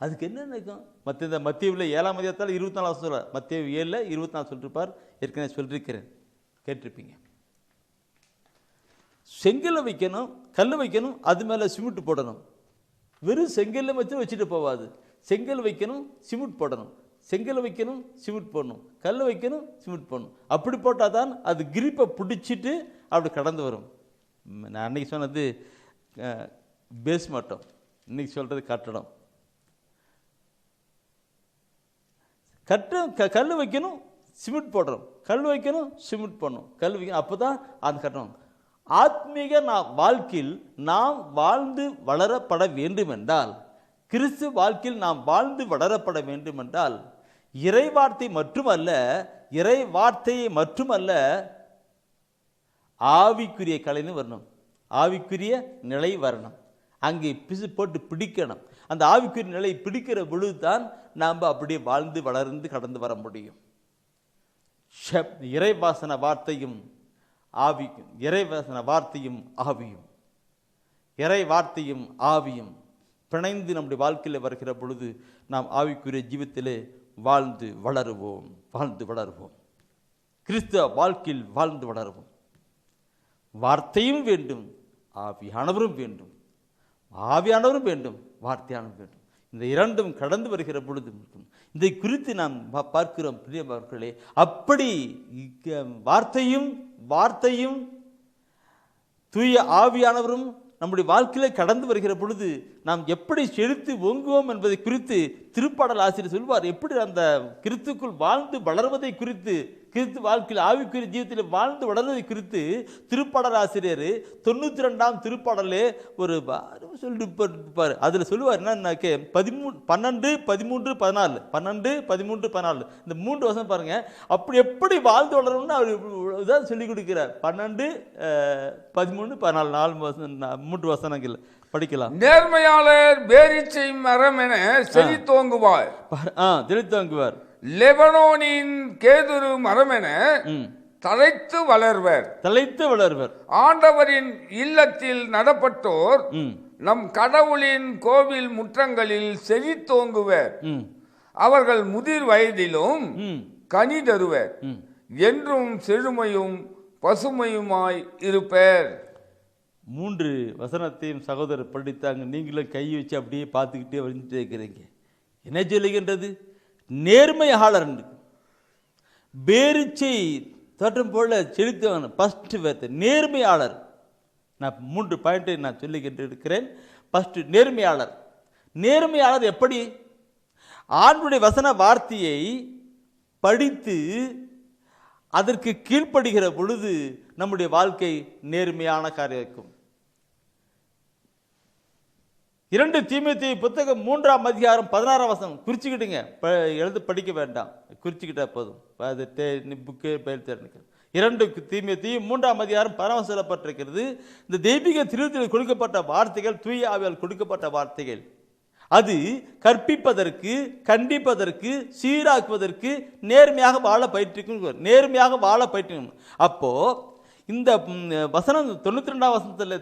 அதுக்கு என்ன நினைக்கும்? இந்த மத்தியில் 7ஆம் அதிகாரத்தில் 24 சொல்கிறார். மத்திய 7 24 சொல்லிருப்பார். ஏற்கனவே சொல்லியிருக்கிறேன், கேட்டிருப்பீங்க. செங்கலை வைக்கணும், கல் வைக்கணும், அது மேலே சிமெண்ட் போடணும். வெறும் செங்கல்ல வச்சுட்டு போவாது. செங்கல் வைக்கணும், சிமெண்ட் போடணும், செங்கல் வைக்கணும், சிமெண்ட் போடணும், கல் வைக்கணும், சிமெண்ட் போடணும். அப்படி போட்டால் தான் அது கிரிப்பை பிடிச்சிட்டு அப்படி கடந்து வரும். நான் அன்றைக்கி சொன்னது பேஸ்மெண்டம், இன்னைக்கு சொல்கிறது கட்டடம். கல் வைக்கணும், சிமெண்ட் போடுறோம், கல் வைக்கணும், சிமெண்ட் பண்ணணும், கல் வைக்கணும். அப்போ தான் அந்த கட்டணம். ஆத்மீக வாழ்க்கையில் நாம் வாழ்ந்து வளரப்பட வேண்டுமென்றால், கிறிஸ்து வாழ்க்கையில் நாம் வாழ்ந்து வளரப்பட வேண்டுமென்றால், இறைவார்த்தை மட்டுமல்ல ஆவிக்குரிய கலைன்னு வரணும், ஆவிக்குரிய நிலை வரணும். அங்கே பிசு போட்டு பிடிக்கணும். அந்த ஆவிக்குரிய நிலை பிடிக்கிற பொழுது தான் நாம் அப்படியே வாழ்ந்து வளர்ந்து கடந்து வர முடியும். இறைவாசன வார்த்தையும் ஆவியும், இறைவாசன வார்த்தையும் ஆவியும், இறை வார்த்தையும் ஆவியும் பிணைந்து நம்முடைய வாழ்க்கையில் வருகிற பொழுது நாம் ஆவிக்குரிய ஜீவித்திலே வாழ்ந்து வளருவோம். கிறிஸ்தவ வாழ்க்கையில் வாழ்ந்து வளருவோம். வார்த்தையும் வேண்டும், ஆவியானவரும் வேண்டும், ஆவியானவரும் வேண்டும், வார்த்தையானவரும் வேண்டும். இந்த இரண்டும் கடந்து வருகிற பொழுது இதை குறித்து நாம் பார்க்கிறோம் பிரியமானவர்களே. அப்படி வார்த்தையும் தூய ஆவியானவரும் நம்முடைய வாழ்க்கையில கடந்து வருகிற பொழுது நாம் எப்படி செழித்து ஓங்குவோம் என்பதை குறித்து திருப்பாடல் ஆசிரியர் சொல்வார். எப்படி அந்த கிறிஸ்துக்குள் வாழ்ந்து வளர்வதை குறித்து, கிறிஸ்து வாழ்க்கையில் ஆவிக்குரிய ஜீவிதத்தில் வாழ்ந்து வளர்வதை குறித்து திருப்பாடல் ஆசிரியர் 92ஆம் திருப்பாடலே ஒரு சொல்லிருப்பார். அதில் சொல்லுவார் என்னன்னாக்க 12, 13, 14 12, 13, 14 இந்த 3 வசனம் பாருங்க. அப்படி எப்படி வாழ்ந்து வளரணும்னு அவர் இதான் சொல்லிக் கொடுக்கிறார். 12, 13, 14 3 வசனங்கள் படிக்கலாம். நேர்மையாளர் பேரீச்சை மரம் என செழித்தோங்குவார், லெபனோனின் கேதுரு மரம் என தழைத்து வளர்வர். ஆண்டவரின் இல்லத்தில் நடப்பட்டோர் நம் கடவுளின் கோவில் முற்றங்களில் செழித்தோங்குவர். அவர்கள் முதிர் வயதிலும் கனி தருவர், என்றும் செழுமையும் பசுமையுமாய் இருப்பர். 3 வசனத்தையும் சகோதரர் படித்தாங்க. நீங்களும் கை வச்சு அப்படியே பார்த்துக்கிட்டே வந்துட்டே இருக்கிறீங்க. என்ன சொல்லுகின்றது? நேர்மையாளர், பேரிச்சை தோட்டம் போல செலுத்துவாங்க. ஃபர்ஸ்ட் வார்த்தை நேர்மையாளர். நான் 3 பாயிண்டை நான் சொல்லிக்கிட்டு இருக்கிறேன். ஃபர்ஸ்ட் நேர்மையாளர். நேர்மையாளர் எப்படி? ஆண்டுடைய வசன வார்த்தையை படித்து அதற்கு கீழ்ப்படுகிற பொழுது நம்முடைய வாழ்க்கை நேர்மையான காரியம் இருக்கும். 2 தீமோத்தேயு புத்தகம் 3ஆம் அதிகாரம் 16ஆம் வசனம் குறிச்சுக்கிட்டுங்க, எழுத படிக்க வேண்டாம், குறிச்சுக்கிட்டா போதும். அது புக்கே பயிர் தெரிஞ்சுக்க. 2 தீமோத்தேயு 3ஆம் அதிகாரம் 16 சொல்லப்பட்டிருக்கிறது. இந்த தெய்வீக திருத்தத்தில் கொடுக்கப்பட்ட வார்த்தைகள் தூய ஆவியால் கொடுக்கப்பட்ட வார்த்தைகள். அது கற்பிப்பதற்கு, கண்டிப்பதற்கு, சீராக்குவதற்கு, நேர்மையாக வாழ பயிற்றுவிக்கும். நேர்மையாக வாழ பயிற்றுவிக்கும். அப்போ இந்த வசனம் 92ஆம் வசனத்தில்,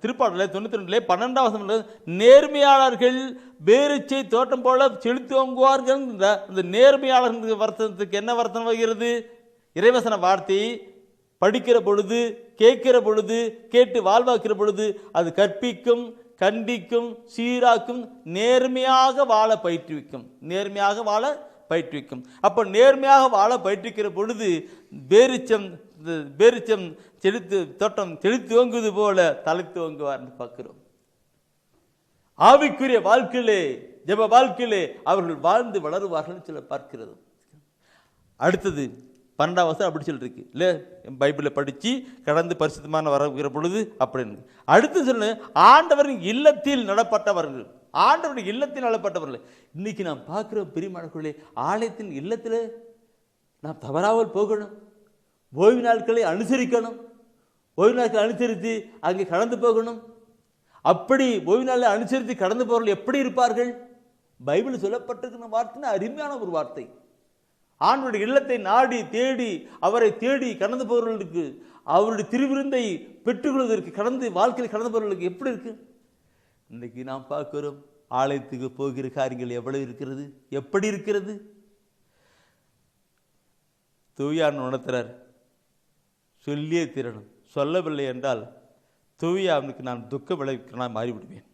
திருப்பாடல 92 12ஆம் வசனம், நேர்மையாளர்கள் பேரிச்சை தோட்டம் போல செலுத்துவாங்குவார்கள். இந்த நேர்மையாளர்கள் வர்த்தனத்துக்கு என்ன வர்த்தனம் வருகிறது? இறைவசன வார்த்தையை படிக்கிற பொழுது, கேட்கிற பொழுது, கேட்டு வாழ்வாக்குற பொழுது அது கற்பிக்கும், கண்டிக்கும், சீராக்கும், நேர்மையாக வாழ பயிற்றுவிக்கும். நேர்மையாக வாழ பயிற்றுவிக்கும். அப்போ நேர்மையாக வாழ பயிற்றுவிக்கிற பொழுது பேரிச்சம் செலுத்து தோட்டம் செலுத்து ஓங்குவது போல தலைத்து ஓங்குவார் பார்க்கிறோம். ஆவிக்குரிய வாழ்க்கையிலே, ஜெப வாழ்க்கையிலே அவர்கள் வாழ்ந்து வளருவார்கள் சொல்ல பார்க்கிறது. அடுத்தது 12ஆம் வசனம் அப்படி சொல்லிருக்கு இல்லை, பைபிளை படித்து கடந்து பரிசுத்தமான வரகிற பொழுது அப்படின்னு. அடுத்து சொல்லு, ஆண்டவரின் இல்லத்தில் நடப்பட்டவர்கள். ஆண்டவரின் இல்லத்தில் நடப்பட்டவர்கள். இன்னைக்கு நாம் பார்க்குற பிரியமானவர்களே, ஆலயத்தின் இல்லத்தில் நாம் தவறாமல் போகணும். ஓய்வு நாட்களை அனுசரிக்கணும். ஓய்வு நாட்களை அனுசரித்து அங்கே கடந்து போகணும். அப்படி ஓய்வு நாளை அனுசரித்து கடந்து போகிறவர்கள் எப்படி இருப்பார்கள்? பைபிள் சொல்லப்பட்டிருக்கிற வார்த்தை அருமையான ஒரு வார்த்தை. ஆண்டவருடைய இல்லத்தை நாடி தேடி, அவரை தேடி கடந்து போகிறவர்களுக்கு, அவருடைய திருவிருந்தை பெற்றுக்கொள்வதற்கு, கடந்து வாழ்க்கையில் கடந்து போகிறவர்களுக்கு எப்படி இருக்கு? இன்னைக்கு நாம் பார்க்கிறோம், ஆலயத்துக்கு போகிற காரியங்கள் எவ்வளவு இருக்கிறது, எப்படி இருக்கிறது? தூயான் உணர்த்துறார், சொல்லியே தீரணும். சொல்லவில்லை என்றால் தூயாவனுக்கு நான் துக்கம் விளைவிக்கிறேன், மாறிவிடுவேன்.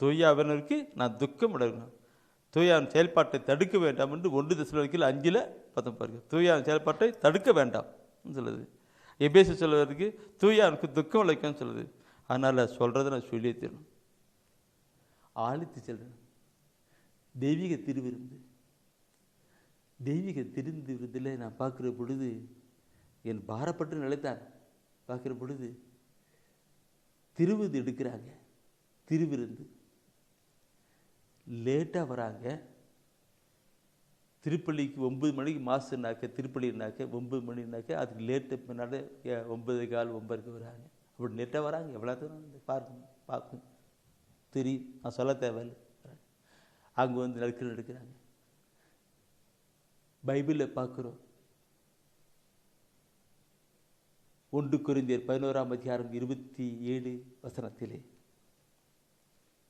தூயாவனுக்கு நான் துக்கம் விளைவிக்கிறேன். தூயாவின் செயல்பாட்டை தடுக்க வேண்டாம் என்று 1 தெசலோனிக்கேயர் 5:19 தூயாவின் செயல்பாட்டை தடுக்க வேண்டாம் சொல்லுது. எபேசு சொல்வதற்கு தூயாவினுக்கு துக்கம் விளைவிக்கணும்னு சொல்லுது. அதனால் சொல்கிறத நான் சொல்லியே தீரணும். ஆழித்து செல்றேன். தெய்வீக திருவிருந்து, தெய்வீக விருந்தில் நான் பார்க்குற பொழுது என் பாரப்பட்டு நிலைத்தான் பார்க்குற பொழுது திருவிருந்து எடுக்கிறாங்க. திருவிருந்து லேட்டாக வராங்க. திருப்பள்ளிக்கு 9 மணிக்கு மாசுனாக்க, திருப்பள்ளினாக்க 9 மணினாக்க அதுக்கு லேட்டு பின்னாடி 9:15 9:00 வராங்க. அப்படி லேட்டாக வராங்க. எவ்வளோ தூரம் பார்க்கணும் தெரியும், நான் சொல்ல தேவையில்லை. அங்கே வந்து நடக்கிறாங்க. பைபிளில் பார்க்குறோம், 1 கொரிந்தியர் 11ஆம் அதிகாரம் 27 வசனத்திலே,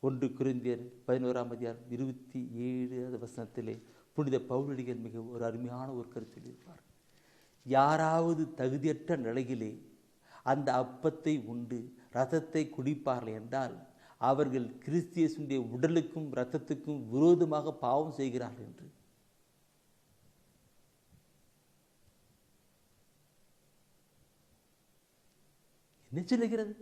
1 கொரிந்தியர் 11ஆம் அதிகாரம் 27 வசனத்திலே புனித பவுலடிகள் மிக ஒரு அருமையான ஒரு கருத்து சொல்லியிருப்பார். யாராவது தகுதியற்ற நிலையிலே அந்த அப்பத்தை உண்டு இரத்தத்தை குடிப்பார்கள் என்றால் அவர்கள் கிறிஸ்து இயேசுவின் உடலுக்கும் இரத்தத்துக்கும் விரோதமாக பாவம் செய்கிறார்கள் என்று. என்ன சொல்லுகிறது?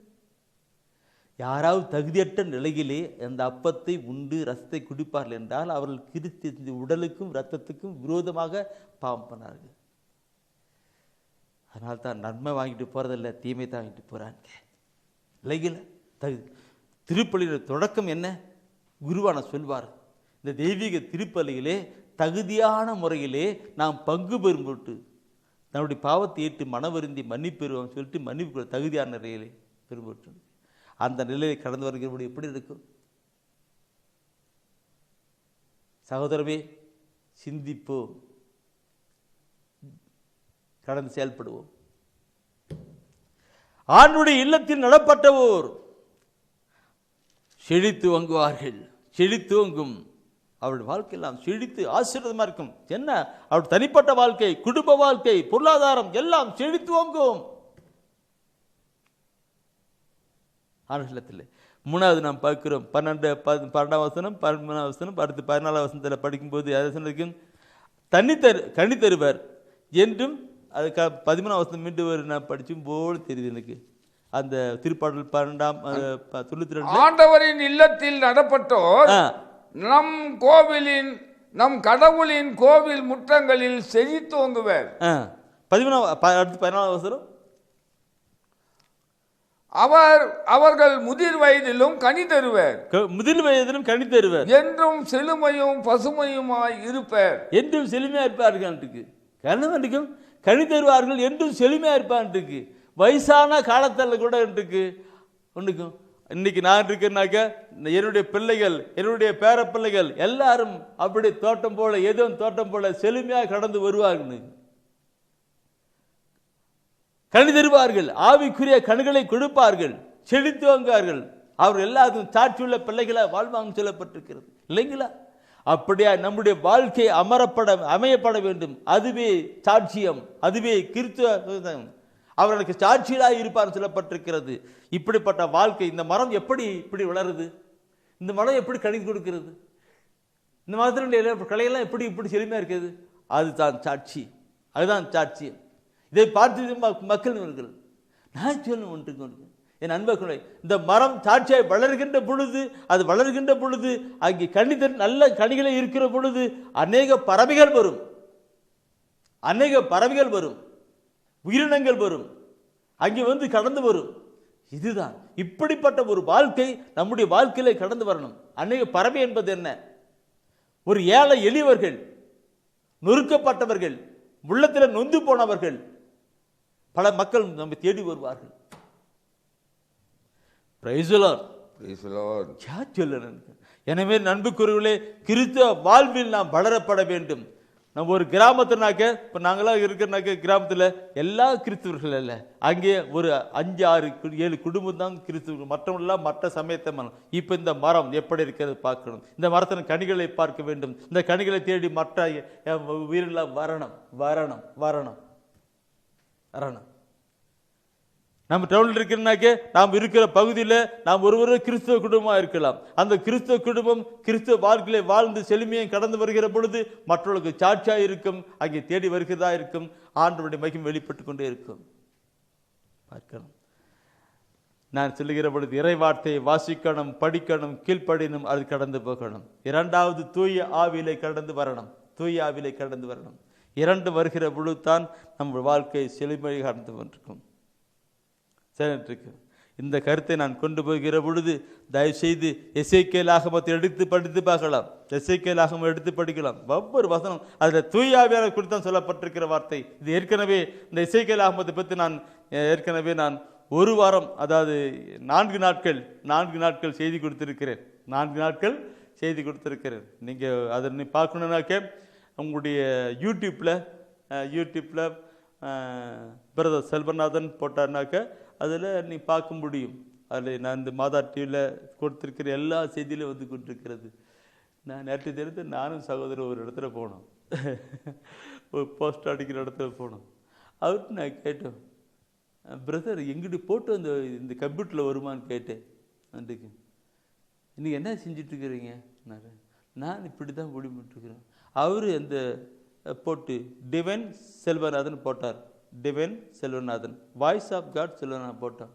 யாராவது தகுதியற்ற நிலையிலே அந்த அப்பத்தை உண்டு ரசத்தை குடிப்பார்கள் என்றால் அவர்கள் கிறிஸ்து உடலுக்கும் இரத்தத்துக்கும் விரோதமாக பாவம் பண்ணார்கள். அதனால தான் நன்மை வாங்கிட்டு போறதில்லை, தீமை தான் வாங்கிட்டு போறாங்க. இல்லைங்களா? திருப்பலியில் தொடக்கம் என்ன? குருவான சொல்வார், இந்த தெய்வீக திருப்பலியிலே தகுதியான முறையிலே நாம் பங்கு பெறும் போட்டு தன்னுடைய பாவத்தை ஏற்று மனவருந்தி மன்னிப்பு பெறுவோம் சொல்லிட்டு மன்னிப்பு தகுதியான நிலையிலே பெறும்போட்டு அந்த நிலையை கடந்து வருகிறபடி எப்படி இருக்கும்? சகோதரமே, சிந்திப்போம், கடந்து செயல்படுவோம். ஆண்டுடைய இல்லத்தில் நடப்பட்டவோர் செழித்து வங்குவார்கள். செழித்து வங்கும் அவருடைய வாழ்க்கை எல்லாம் செழித்து ஆசீர்வாதமா இருக்கும். என்ன அவருடைய தனிப்பட்ட வாழ்க்கை, குடும்ப வாழ்க்கை, பொருளாதாரம் எல்லாம் செழித்து வங்கும். ஆங்கிலத்தில். மூணாவது நாம் பார்க்கிறோம் 12ஆம் வசனம் 13ஆம் வசனம் அடுத்து 14ஆம் வசனத்தில் படிக்கும்போது அதை சொன்னதுக்கு கனி தருவர் என்றும் அது 13ஆம் வசனம் மீண்டும் ஒரு நான் படிச்சும் போல் தெரியுது எனக்கு. அந்த திருப்பாடல் 12 ஆண்டவரின் இல்லத்தில் நடப்பட்டோர் நம் கடவுளின் கோவில் முற்றங்களில் செழித்தோங்குவர். 14ஆம் வசனம் அவர்கள் முதிர் வயதிலும் கனி தருவர். முதிர் வயதிலும் கனி தருவர். என்றும் செழுமையும் பசுமையுமாய் இருப்பர். என்றும் செழுமையா இருப்பார்கள். கணவனுக்கும் கனி தருவார்கள் என்றும் செழுமையா இருப்பான். வயசான காலத்தில் கூட ஒன்றுக்கும் இன்னைக்கு நான் இருக்கேன்னாக்க என்னுடைய பிள்ளைகள் என்னுடைய பேர பிள்ளைகள் எல்லாரும் அப்படி தோட்டம் போல ஏதோ தோட்டம் போல செழுமையாக கடந்து வருவார்கள். கனி தருவார்கள், ஆவிக்குரிய கண்களை கொடுப்பார்கள், செழித்துவாங்கார்கள். அவர் எல்லாருக்கும் சாட்சியுள்ள பிள்ளைகளை வாழ்வாங்க சொல்லப்பட்டிருக்கிறது இல்லைங்களா? அப்படியா நம்முடைய வாழ்க்கை அமையப்பட வேண்டும். அதுவே சாட்சியம், அதுவே கிறிஸ்துவ அவர்களுக்கு சாட்சியலாக இருப்பார் சொல்லப்பட்டிருக்கிறது. இப்படிப்பட்ட வாழ்க்கை இந்த மரம் எப்படி இப்படி வளருது, இந்த மரம் எப்படி கனி கொடுக்கிறது, இந்த மரத்தினுடைய கலையெல்லாம் எப்படி இப்படி செழுமையா இருக்கிறது, அதுதான் சாட்சி, அதுதான் சாட்சியம். இதை பார்த்து மக்கள் நான் சொல்ல ஒன்று என் அன்பர்களை, இந்த மரம் சாட்சியாய் வளர்கின்ற பொழுது அது வளர்கின்ற பொழுது அங்கே நல்ல கனிகளை இருக்கிற பொழுது அநேக பறவைகள் வரும், அநேக பறவைகள் வரும், உயிரினங்கள் வரும், அங்கே வந்து கடந்து வரும். இதுதான் இப்படிப்பட்ட ஒரு வாழ்க்கை நம்முடைய வாழ்க்கையில கடந்து வரணும். அநேக பறவை என்பது என்ன? ஒரு ஏழை எளியவர்கள், நொறுக்கப்பட்டவர்கள், உள்ளத்தில் நொந்து போனவர்கள், பல மக்கள் நம்ம தேடி வருவார்கள். எனவே நண்புக்குரியவர்களே, கிறிஸ்தவ வாழ்வில் நாம் வளரப்பட வேண்டும். நம்ம ஒரு கிராமத்தினாக்க இப்போ நாங்களாம் இருக்கிறனாக்க கிராமத்தில் எல்லா கிறிஸ்தவர்கள் இல்லை, அங்கே ஒரு 5, 6, 7 குடும்பம் தான் கிறிஸ்தவர்கள், மற்றவர்களெல்லாம் மற்ற சமயத்தை மனம். இப்போ இந்த மரம் எப்படி இருக்கிறது பார்க்கணும், இந்த மரத்தின் கனிகளை பார்க்க வேண்டும், இந்த கனிகளை தேடி மற்ற உயிரெல்லாம் வரணும் வரணும் வரணும் வரணும். நம்ம டவுனில் இருக்கிறனாக்க நாம் இருக்கிற பகுதியில் நாம் ஒரு கிறிஸ்தவ குடும்பமாக இருக்கலாம். அந்த கிறிஸ்தவ குடும்பம் கிறிஸ்தவ வாழ்க்கையை வாழ்ந்து செழுமையை கடந்து வருகிற பொழுது மற்றவர்களுக்கு சாட்சியாக இருக்கும், அங்கே தேடி வருகிறதா இருக்கும், ஆண்டவருடைய மகிமை வெளிப்பட்டு கொண்டே இருக்கும். பார்க்கணும். நான் சொல்லுகிற பொழுது இறை வார்த்தையை வாசிக்கணும், படிக்கணும், கீழ்ப்படினும், அது கடந்து போகணும். இரண்டாவது தூய ஆவிலை கடந்து வரணும், தூய ஆவிலை கடந்து வரணும். 2 வருகிற பொழுது தான் நம்ம வாழ்க்கை செழுமை கடந்து கொண்டிருக்கும். இந்த கருத்தை நான் கொண்டு போகிற பொழுது தயவுசெய்து எசேக்கியேல் ஆகமத்தை எடுத்து படித்து பார்க்கலாம், எசேக்கியேல் ஆகமம் எடுத்து படிக்கலாம். ஒவ்வொரு வசனம் அதில் தூய ஆவியானவர் குறித்து தான் சொல்லப்பட்டிருக்கிற வார்த்தை. இது ஏற்கனவே இந்த எசேக்கியேல் ஆகமத்தை பற்றி நான் ஏற்கனவே ஒரு வாரம், அதாவது 4 நாட்கள் செய்தி கொடுத்திருக்கிறேன், 4 நாட்கள் செய்தி கொடுத்திருக்கிறேன். நீங்கள் அதை பார்க்கணுன்னாக்க உங்களுடைய யூடியூப்பில் பிரதர் செல்வநாதன் போட்டார்னாக்க அதில் நீ பார்க்க முடியும். அதில் நான் இந்த மாதா டிவியில் கொடுத்துருக்கிற எல்லா செய்தியிலும் வந்து கொண்டிருக்கிறது. நான் நேற்று தெரிந்து நானும் சகோதரர் ஒரு இடத்துல போனோம், ஒரு போஸ்ட் அடிக்கிற இடத்துல போனோம். அவர்கிட்ட நான் கேட்டோம், பிரதர் எங்கிட்ட போட்டு இந்த கம்ப்யூட்டரில் வருமானு கேட்டேன். அதுக்கு இன்றைக்கி என்ன செஞ்சிட்ருக்கிறீங்க? நான் இப்படி தான் முடிவுட்டுருக்கிறேன். அவர் அந்த போட்டு டிவைன் செல்வநாதன் போட்டார், divine Selvanathan, voice of God Selvanathan போட்டான்.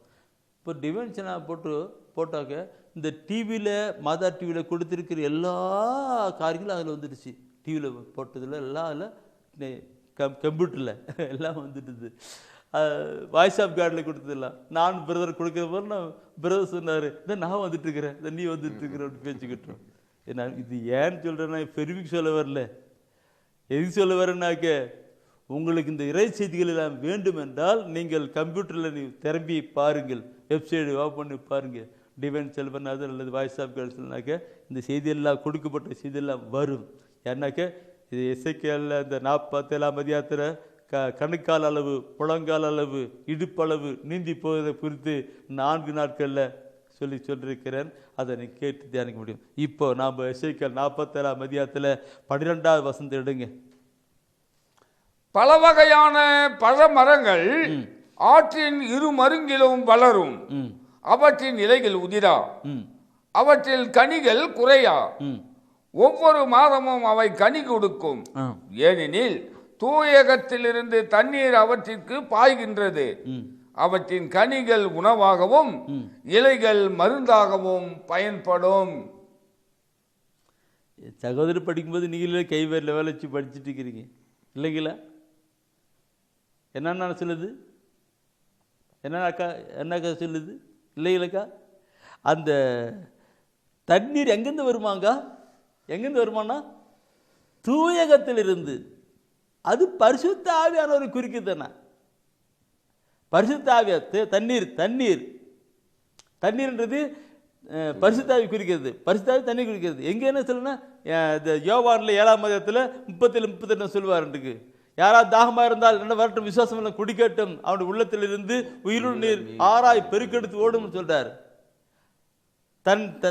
இப்போ டிவைன் செல்வநாதன் போட்டாக்க இந்த டிவியில் மாதா டிவியில் கொடுத்துருக்கிற எல்லா காரியங்களும் அதில் வந்துடுச்சு. டிவியில் போட்டதில் எல்லாம் அதில் கம்ப்யூட்டரில் எல்லாம் வந்துடுது. வாய்ஸ் ஆஃப் கார்டில் கொடுத்ததில்லாம் நான் பிரதர் கொடுக்குற போது நான் பிரதர் சொன்னார், இதான் நான் வந்துட்டுருக்கிறேன், இதை நீ வந்துட்டுருக்கிற அப்படி பேச்சுக்கிட்டோம். நான் இது ஏன்னு சொல்கிறேன்னா பெருமைக்கு சொல்ல வரல, எதுக்கு சொல்ல வரேன்னாக்க உங்களுக்கு இந்த இறை செய்திகள் எல்லாம் வேண்டும் என்றால் நீங்கள் கம்ப்யூட்டரில் திரும்பி பாருங்கள், வெப்சைடு ஓப்பன் பண்ணி பாருங்கள், டிவைன் செல்வநாதன் அல்லது வாய்ஸ் ஆஃப் காட் சொன்னாக்க இந்த செய்தியெல்லாம் கொடுக்கப்பட்ட செய்தியெல்லாம் வரும். ஏன்னாக்க இது எசேக்கியேலில் இந்த 47ஆம் அதிகாரத்தில் கணுக்கால் அளவு, முழங்கால் அளவு, இடுப்பளவு நீந்தி போவதை குறித்து 4 நாட்களில் சொல்லியிருக்கிறேன். அதை நீ கேட்டு தியானிக்க முடியும். இப்போ நாம் எசேக்கியேல் 47ஆம் அதிகாரத்தில் 12வது வசனத்தை எடுங்க. பல வகையான பழ மரங்கள் ஆற்றின் 2 மருங்கிலும் வளரும், அவற்றின் இலைகள் உதிரா, ம் அவற்றில் கனிகள் குறையா. ம் ஒவ்வொரு மாதமும் அவை கனி கொடுக்கும். ஆ ஏனெனில் தூயகத்திலிருந்து தண்ணீர் அவற்றிற்கு பாய்கின்றது. ம் அவற்றின் கனிகள் உணவாகவும் இலைகள் மருந்தாகவும் பயன்படும். சகோதரி படிக்கும்போது நீங்களே கைவேரில் வேலை வச்சு படிச்சுட்டு இருக்கிறீங்க இல்லைங்களா? என்னென்ன சொல்லுது? என்னக்கா சொல்லுது இல்லைங்களக்கா? அந்த தண்ணீர் எங்கேருந்து வருமாங்க? எங்கேருந்து வருமானா? தூயகத்திலிருந்து. அது பரிசுத்த ஆவியானவரை குறிக்குதுண்ணா. பரிசுத்த ஆவியா தண்ணீர் தண்ணீர் தண்ணீர்ன்றது பரிசுத்தாவி குறிக்கிறது. பரிசுத்தாவி தண்ணீர் குறிக்கிறது. எங்கே என்ன சொல்லுன்னா, இந்த யோவானில் 7ஆம் அதிகாரத்தில் 37-38 சொல்லுவாருன்றது, யாராவது தாகமாக இருந்தால் என்ன வரட்டும், விசுவாசம் எல்லாம் குடிக்கட்டும், அவனுடைய உள்ளத்திலிருந்து உயிருள்ள நீர் ஆராய் பெருக்கெடுத்து ஓடும் சொல்றார்.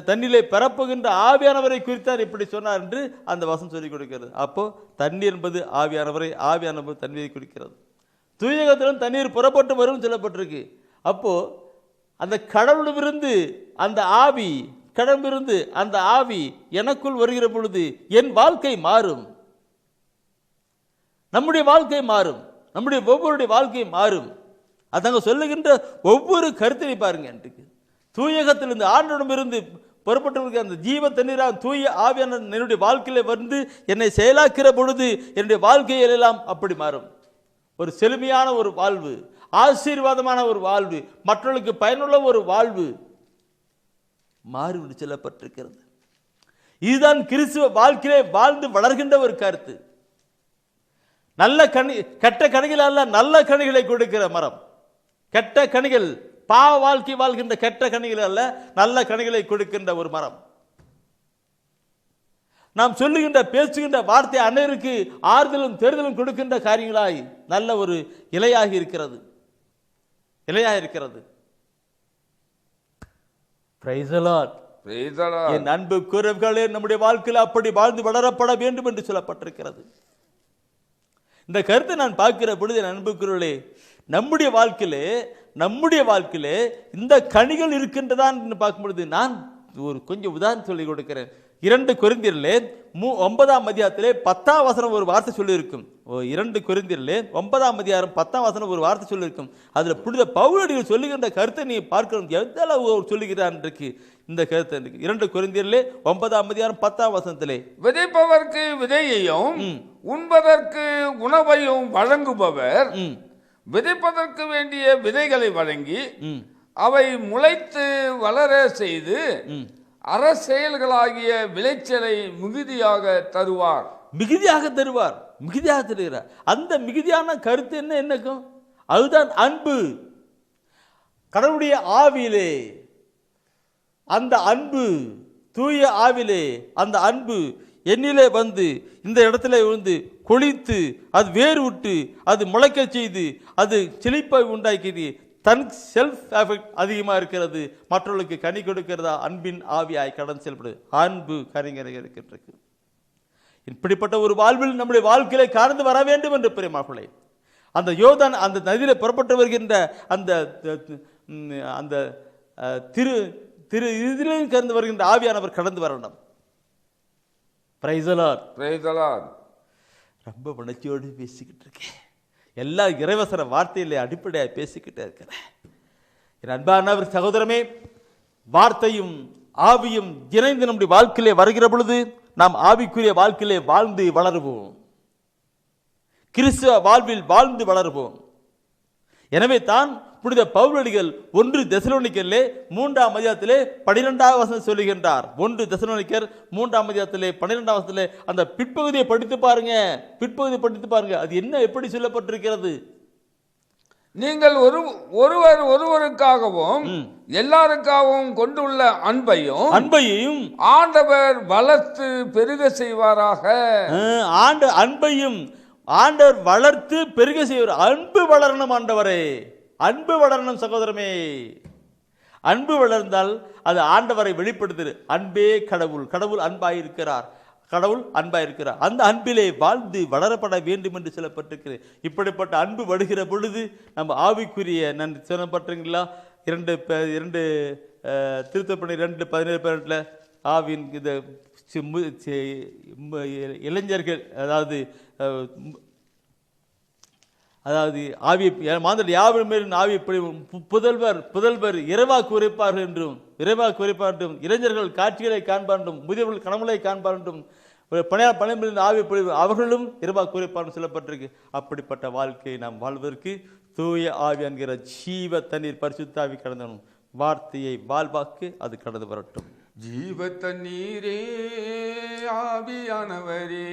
தண்ணிலே பரப்புகின்ற ஆவியானவரை குறித்தார் இப்படி சொன்னார் என்று அந்த வசனம் சொல்லிக் கொடுக்கிறது. அப்போ தண்ணீர் என்பது ஆவியானவரை, ஆவியானவர் தண்ணீரை குறிக்கிறது. தூயகத்திலும் தண்ணீர் புறப்பட்டு வரும் சொல்லப்பட்டிருக்கு. அப்போ அந்த கடவுளிலிருந்து அந்த ஆவி, கடவுளிலிருந்து அந்த ஆவி எனக்குள் வருகிற பொழுது என் வாழ்க்கை மாறும், நம்முடைய வாழ்க்கை மாறும், நம்முடைய ஒவ்வொருடைய வாழ்க்கை மாறும். அதங்க சொல்லுகின்ற ஒவ்வொரு கருத்தை பாருங்க. எனக்கு தூயகத்திலிருந்து ஆண்டவரிடமிருந்து புறப்பட்டு அந்த ஜீவ தண்ணீராக தூய ஆவியான என்னுடைய வாழ்க்கையில வந்து என்னை செயலாக்கிற பொழுது என்னுடைய வாழ்க்கையெல்லாம் அப்படி மாறும். ஒரு செழுமையான ஒரு வாழ்வு, ஆசீர்வாதமான ஒரு வாழ்வு, மற்றவர்களுக்கு பயனுள்ள ஒரு வாழ்வு மாறிவிட்டு செல்லப்பட்டிருக்கிறது. இதுதான் கிறிஸ்துவ வாழ்க்கையிலே வாழ்ந்து வளர்கின்ற ஒரு கருத்து. நல்ல கனி, கெட்ட கனிகள் அல்ல, நல்ல கனிகளை கொடுக்கிற மரம். கெட்ட கனிகள், பாவ வாழ்க்கை வாழ்கின்ற கெட்ட கனிகள் அல்ல, நல்ல கனிகளை கொடுக்கின்ற ஒரு மரம். நாம் சொல்லுகின்ற பேசுகின்ற வார்த்தை அனைவருக்கு ஆறுதலும் தேர்தலும் கொடுக்கின்ற காரியங்களாய் நல்ல ஒரு இலையாகி இருக்கிறது, இலையாக இருக்கிறது. Praise the Lord. என் அன்பு குரவர்களே, நம்முடைய வாழ்க்கையில் அப்படி வாழ்ந்து வளரப்பட வேண்டும் என்று சொல்லப்பட்டிருக்கிறது. இந்த கருத்தை நான் பார்க்கிற பொழுது என் அன்பு குரவர்களே, நம்முடைய வாழ்க்கையிலே இந்த கனிகள் இருக்கின்றதான் என்று பார்க்கும் பொழுது நான் ஒரு கொஞ்சம் உதாரணம் சொல்லிக் கொடுக்கிறேன். 2 கொரிந்தியரிலே 9ஆம் அதிகாரத்திலே 10ஆம் வசனம் ஒரு வார்த்தை சொல்லியிருக்கும். 2 கொரிந்தியரிலே 9ஆம் அதிகாரம் 10ஆம் வசனம் ஒரு வார்த்தை சொல்லியிருக்கும். அதில் புனித பவுலடிகள் சொல்லுகின்ற கருத்தை நீ பார்க்கணும், எந்த அளவு சொல்லுகிறான் இருக்கு இந்த கருத்தை. 2 கொரிந்தியரிலே 9ஆம் அதிகாரம் 10ஆம் வசனத்திலே, விதைப்பவர்க்கு விதையையும் உண்பதற்கு உணவையும் வழங்குபவர் விதைப்பதற்கு வேண்டிய விதைகளை வழங்கி அவை முளைத்து வளர செய்து அரசெயல்களாகிய விளைச்சலை மிகுதியாக தருவார். மிகுதியாக தருவார், மிகுதியாக தருகிறார். அந்த மிகுதியான கருத்து என்னக்கும்? அதுதான் அன்பு. கடவுளுடைய ஆவியிலே அந்த அன்பு, தூய ஆவிலே அந்த அன்பு என்னிலே வந்து இந்த இடத்துல வந்து கொளித்து அது வேறு விட்டு அது முளைக்க செய்து அது செழிப்பை உண்டாக்கி தன் செல்ஃப் எஃபெக்ட் அதிகமாக இருக்கிறது, மற்றவர்களுக்கு கனி கொடுக்கிறதா அன்பின் ஆவியாய் கடந்து செயல்படுது. அன்பு கனிகரை இருக்கின்றது. இப்படிப்பட்ட ஒரு வாழ்வில் நம்முடைய வாழ்க்கையில கடந்து வர வேண்டும் என்று பிரியமானவர்களே, அந்த யோர்தான் அந்த நதியில புறப்பட்டு வருகின்ற அந்த அந்த திரு திரு இதிலும் கடந்து வருகின்ற ஆவியானவர் கடந்து வரணும். Praise the Lord, praise the Lord. ரொம்ப உணர்ச்சியோடு பேசிக்கிட்டு இருக்கேன், எல்லா இறைவசன வார்த்தையிலே அடிப்படையாக பேசிக்கிட்டே இருக்கிறேன். என் அன்பானவர் சகோதரமே, வார்த்தையும் ஆவியும் இணைந்து நம்முடைய வாழ்க்கையிலே வருகிற பொழுது நாம் ஆவிக்குரிய வாழ்க்கையிலே வாழ்ந்து வளருவோம், கிறிஸ்துவ வாழ்வில் வாழ்ந்து வளருவோம். எனவே தான் புனித பவுலடிகள் 1 தெசலோனிக்கரிலே 3ஆம் அதிகாரத்திலே 12ஆம் வசனம் சொல்லுகின்றார். 1 தெசலோனிக்கர் 3ஆம் அதிகாரத்திலே 12ஆம் வசனத்திலே அந்த பிற்பகுதியை படித்து பாருங்க, பிற்பகுதியை படித்து பாருங்க, அது என்ன எப்படி சொல்லப்பட்டிருக்கிறது. நீங்கள் ஒருவர் ஒருவருக்காகவும் எல்லாருக்காகவும் கொண்டுள்ள அன்பையும் ஆண்டவர் வளர்த்து பெருக செய்வாராக. அன்பையும் ஆண்டவர் வளர்த்து பெருக செய்வார். அன்பு வளரணும் ஆண்டவரே, அன்பு வளரணும் சகோதரமே. அன்பு வளர்ந்தால் அது ஆண்டவரை வெளிப்படுத்துது. அன்பே கடவுள், கடவுள் அன்பாயிருக்கிறார், கடவுள் அன்பாயிருக்கிறார். அந்த அன்பிலே வாழ்ந்து வளரப்பட வேண்டும் என்று சொல்லப்பட்டிருக்கிறது. இப்படிப்பட்ட அன்பு வருகிற பொழுது நம்ம ஆவிக்குரிய நன்றி சொல்லப்பட்டீங்களா, இரண்டு திருத்தப்பணி 2:17 ஆவின் இந்த இளைஞர்கள் அதாவது ஆவியை மாந்தர் யாவரும் மேலும் ஆவி புதல்வர் இறைவாக்கு உரைப்பார்கள் என்றும் இளைஞர்கள் காட்சிகளை காண்பார் என்றும் முதியவர்கள் கனவுகளை காண்பார் என்றும் பணியாளர் ஆவி அவர்களும் இறைவாக்கு உரைப்பார்கள் சொல்லப்பட்டிருக்கு. அப்படிப்பட்ட வாழ்க்கையை நாம் வாழ்வதற்கு தூய ஆவி என்கிற ஜீவ தண்ணீர் பரிசுத்த ஆவி கடந்தனும் வார்த்தையை வாழ்வாக்கு அது கடந்து வரட்டும். ஜீவ தண்ணீரே ஆவியானவரே,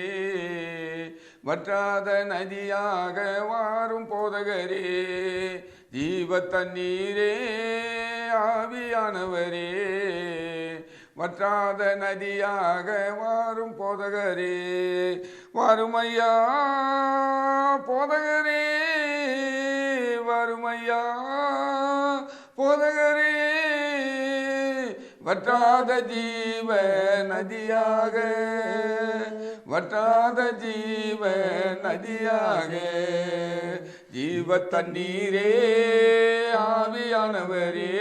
வற்றாத நதியாக வாரும் போதகரே. ஜீவ தண்ணீரே ஆவியானவரே, வற்றாத நதியாக வாரும் போதகரே. வாருமையா போதகரே, வாருமையா போதகரே. வற்றாத ஜீவ நதியாக, வற்றாத ஜீவ நதியாக. ஜீவ தண்ணீரே ஆவியானவரே,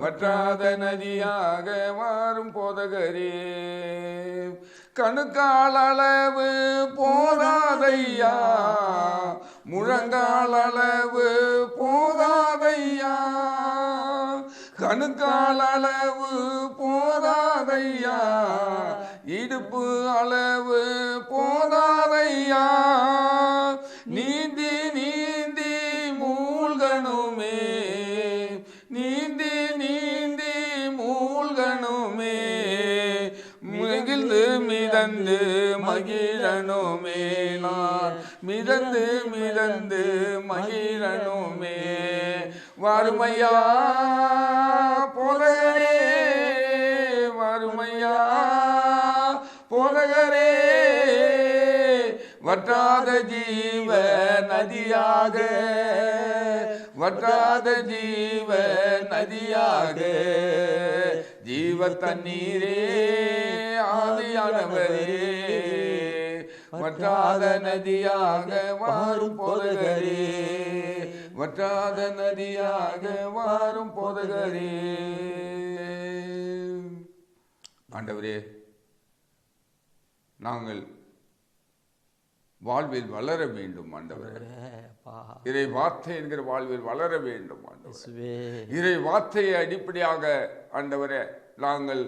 வற்றாத நதியாக வாரும் போதகரே. கணுக்கால் அளவு போதாதையா, முழங்கால் அளவு போதாதையா. கணுக்கால் அளவு போதாதையா, இடுப்பு அளவு போதாதையா. நீந்தி நீந்தி மூழ்கணுமே, நீந்தி நீந்தி மூழ்கணுமே. மிகிழ்ந்து மிதந்து மகிழனுமே, நான் மிதந்து மிதந்து மகிழனுமே. வாருமையா போதகரே, வாருமையா போதகரே. வற்றாத ஜீவ நதியாக, வற்றாத ஜீவ நதியாக. ஜீவ தண்ணீரே ஆவியானவரே, வற்றாத நதியாக வாரும் போதகரே. வற்றாத நதியாக வாரும் போதகரே. ஆண்டவரே, நாங்கள் வாழ்வில் வளர வேண்டும் ஆண்டவரே. இறை வார்த்தை என்கிற வாழ்வில் வளர வேண்டும் ஆண்டவரே. இறை வார்த்தையை அடிப்படையாக ஆண்டவரே நாங்கள்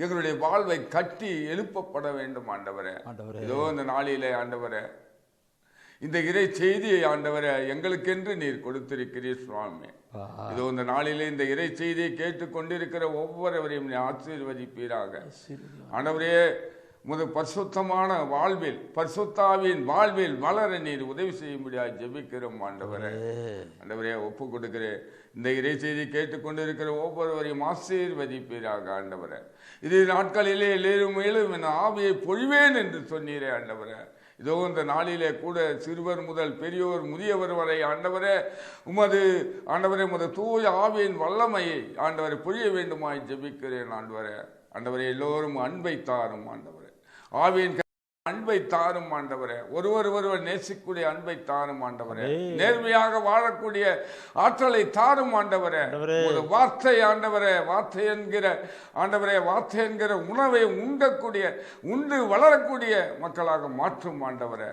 எங்களுடைய வாழ்வை கட்டி எழுப்பப்பட வேண்டும் ஆண்டவரே. இதோ இந்த நாளிலே ஆண்டவரே இந்த இறை செய்தியை ஆண்டவரே எங்களுக்கென்று நீர் கொடுத்திருக்கிறீர் சுவாமி. இதோ இந்த நாளிலே இந்த இறை செய்தியை கேட்டுக்கொண்டிருக்கிற ஒவ்வொருவரையும் நீ ஆசீர்வதிப்பீராக ஆண்டவரே. பரிசுத்தமான வாழ்வில், பரிசுத்தாவின் வாழ்வில் வளர நீர் உதவி செய்யும்படியாக ஜெபிக்கிறோம் ஆண்டவரே. ஆண்டவரே ஒப்பு கொடுக்கிறேன். இந்த இறை செய்தி கேட்டுக்கொண்டிருக்கிற ஒவ்வொருவரையும் ஆசீர்வதிப்பீராக ஆண்டவரே. இது நாட்களிலே எல்லோரும் மேலும் என் ஆவியை பொழிவேன் என்று சொன்னீரே ஆண்டவரே. இதோ இந்த நாளிலே கூட சிறுவர் முதல் பெரியோர் முதியவர் வரை ஆண்டவரே உமது ஆண்டவரே உமது தூய ஆவியின் வல்லமையை ஆண்டவரை பொழிய வேண்டுமாய் ஜெபிக்கிறேன் ஆண்டவரே. ஆண்டவரே எல்லோரும் அன்பை தாரும் ஆண்டவரே, ஆவியின் அன்பை தாரும் ஆண்டவரே. ஒருவர் நேசிக்கூடிய அன்பை தாரும் ஆண்டவரே. நேர்மையாக வாழக்கூடிய ஆற்றலை தாரும் ஆண்டவரே. ஒரு வார்த்தை ஆண்டவரே, வார்த்தை என்கிற ஆண்டவரே, வார்த்தை என்கிற உணவை உண்டு வளரக்கூடிய மக்களாக மாற்றும் ஆண்டவரே.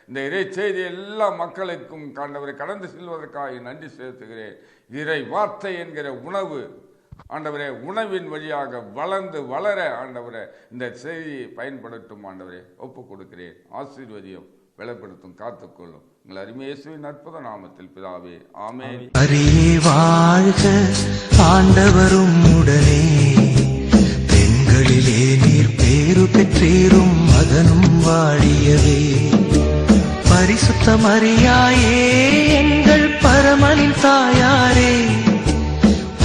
இந்த இறை செய்தி எல்லா மக்களுக்கும் ஆண்டவரை கடந்து செல்வதற்காக நன்றி செலுத்துகிறேன். இறை வார்த்தை என்கிற உணவு ஆண்டவரே உணவின் வழியாக வளர்ந்து வளர ஆண்டவரே இந்த செய்தியை பயன்படுத்தும் ஆண்டவரே ஒப்பு கொடுக்கிறேன். ஆசீர்வதியும், வெளிப்படுத்தும், காத்துக்கொள்ளும். உங்கள் அருமையேசுவின் அற்புத நாமத்தில் பிதாவே, ஆமென். அரியே வாழ்க ஆண்டவரும் உடனே, பெண்களிலே நீர் பேரு பெற்றீரும் மகனும் வாழியவே. பரிசுத்த மரியாயே எங்கள் பரமனின் தாயாரே,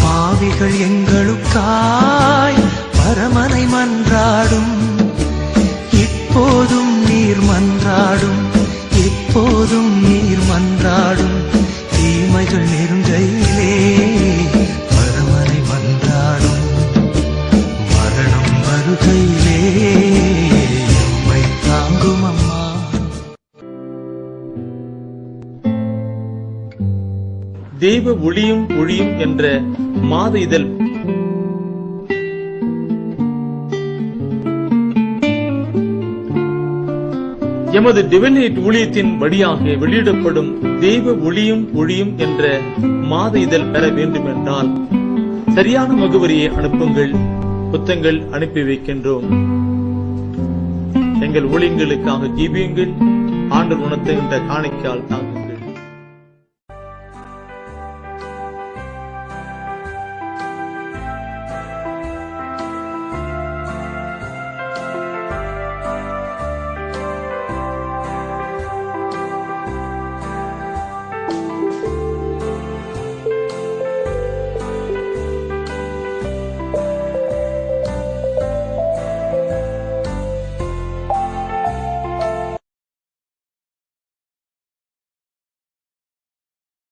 பாவிகள் எங்களுக்காய் பரமனை மன்றாடும். இப்போதும் நீர் மன்றாடும், எப்போதும் நீர் மன்றாடும். தீமைகள் நெருங்கையிலே பரமனை மன்றாடும். மரணம் வருகையிலே எம்மை தாங்கும் அம்மா. தெய்வ ஒளியும் ஒளியும் என்ற மாத இதழ் எமது டிவைன் ஊழியத்தின் வழியாக வெளியிடப்படும் தெய்வ ஒளியும் ஒளியும் என்ற மாத இதழ் பெற வேண்டும் என்றால் சரியான முகவரியை அனுப்புங்கள். புத்தகங்கள் அனுப்பி வைக்கின்றோம். எங்கள் ஊழியங்களுக்காக ஜீவியுங்கள். ஆண்டு உணர்த்துகின்ற காணிக்கையால் தாங்கள்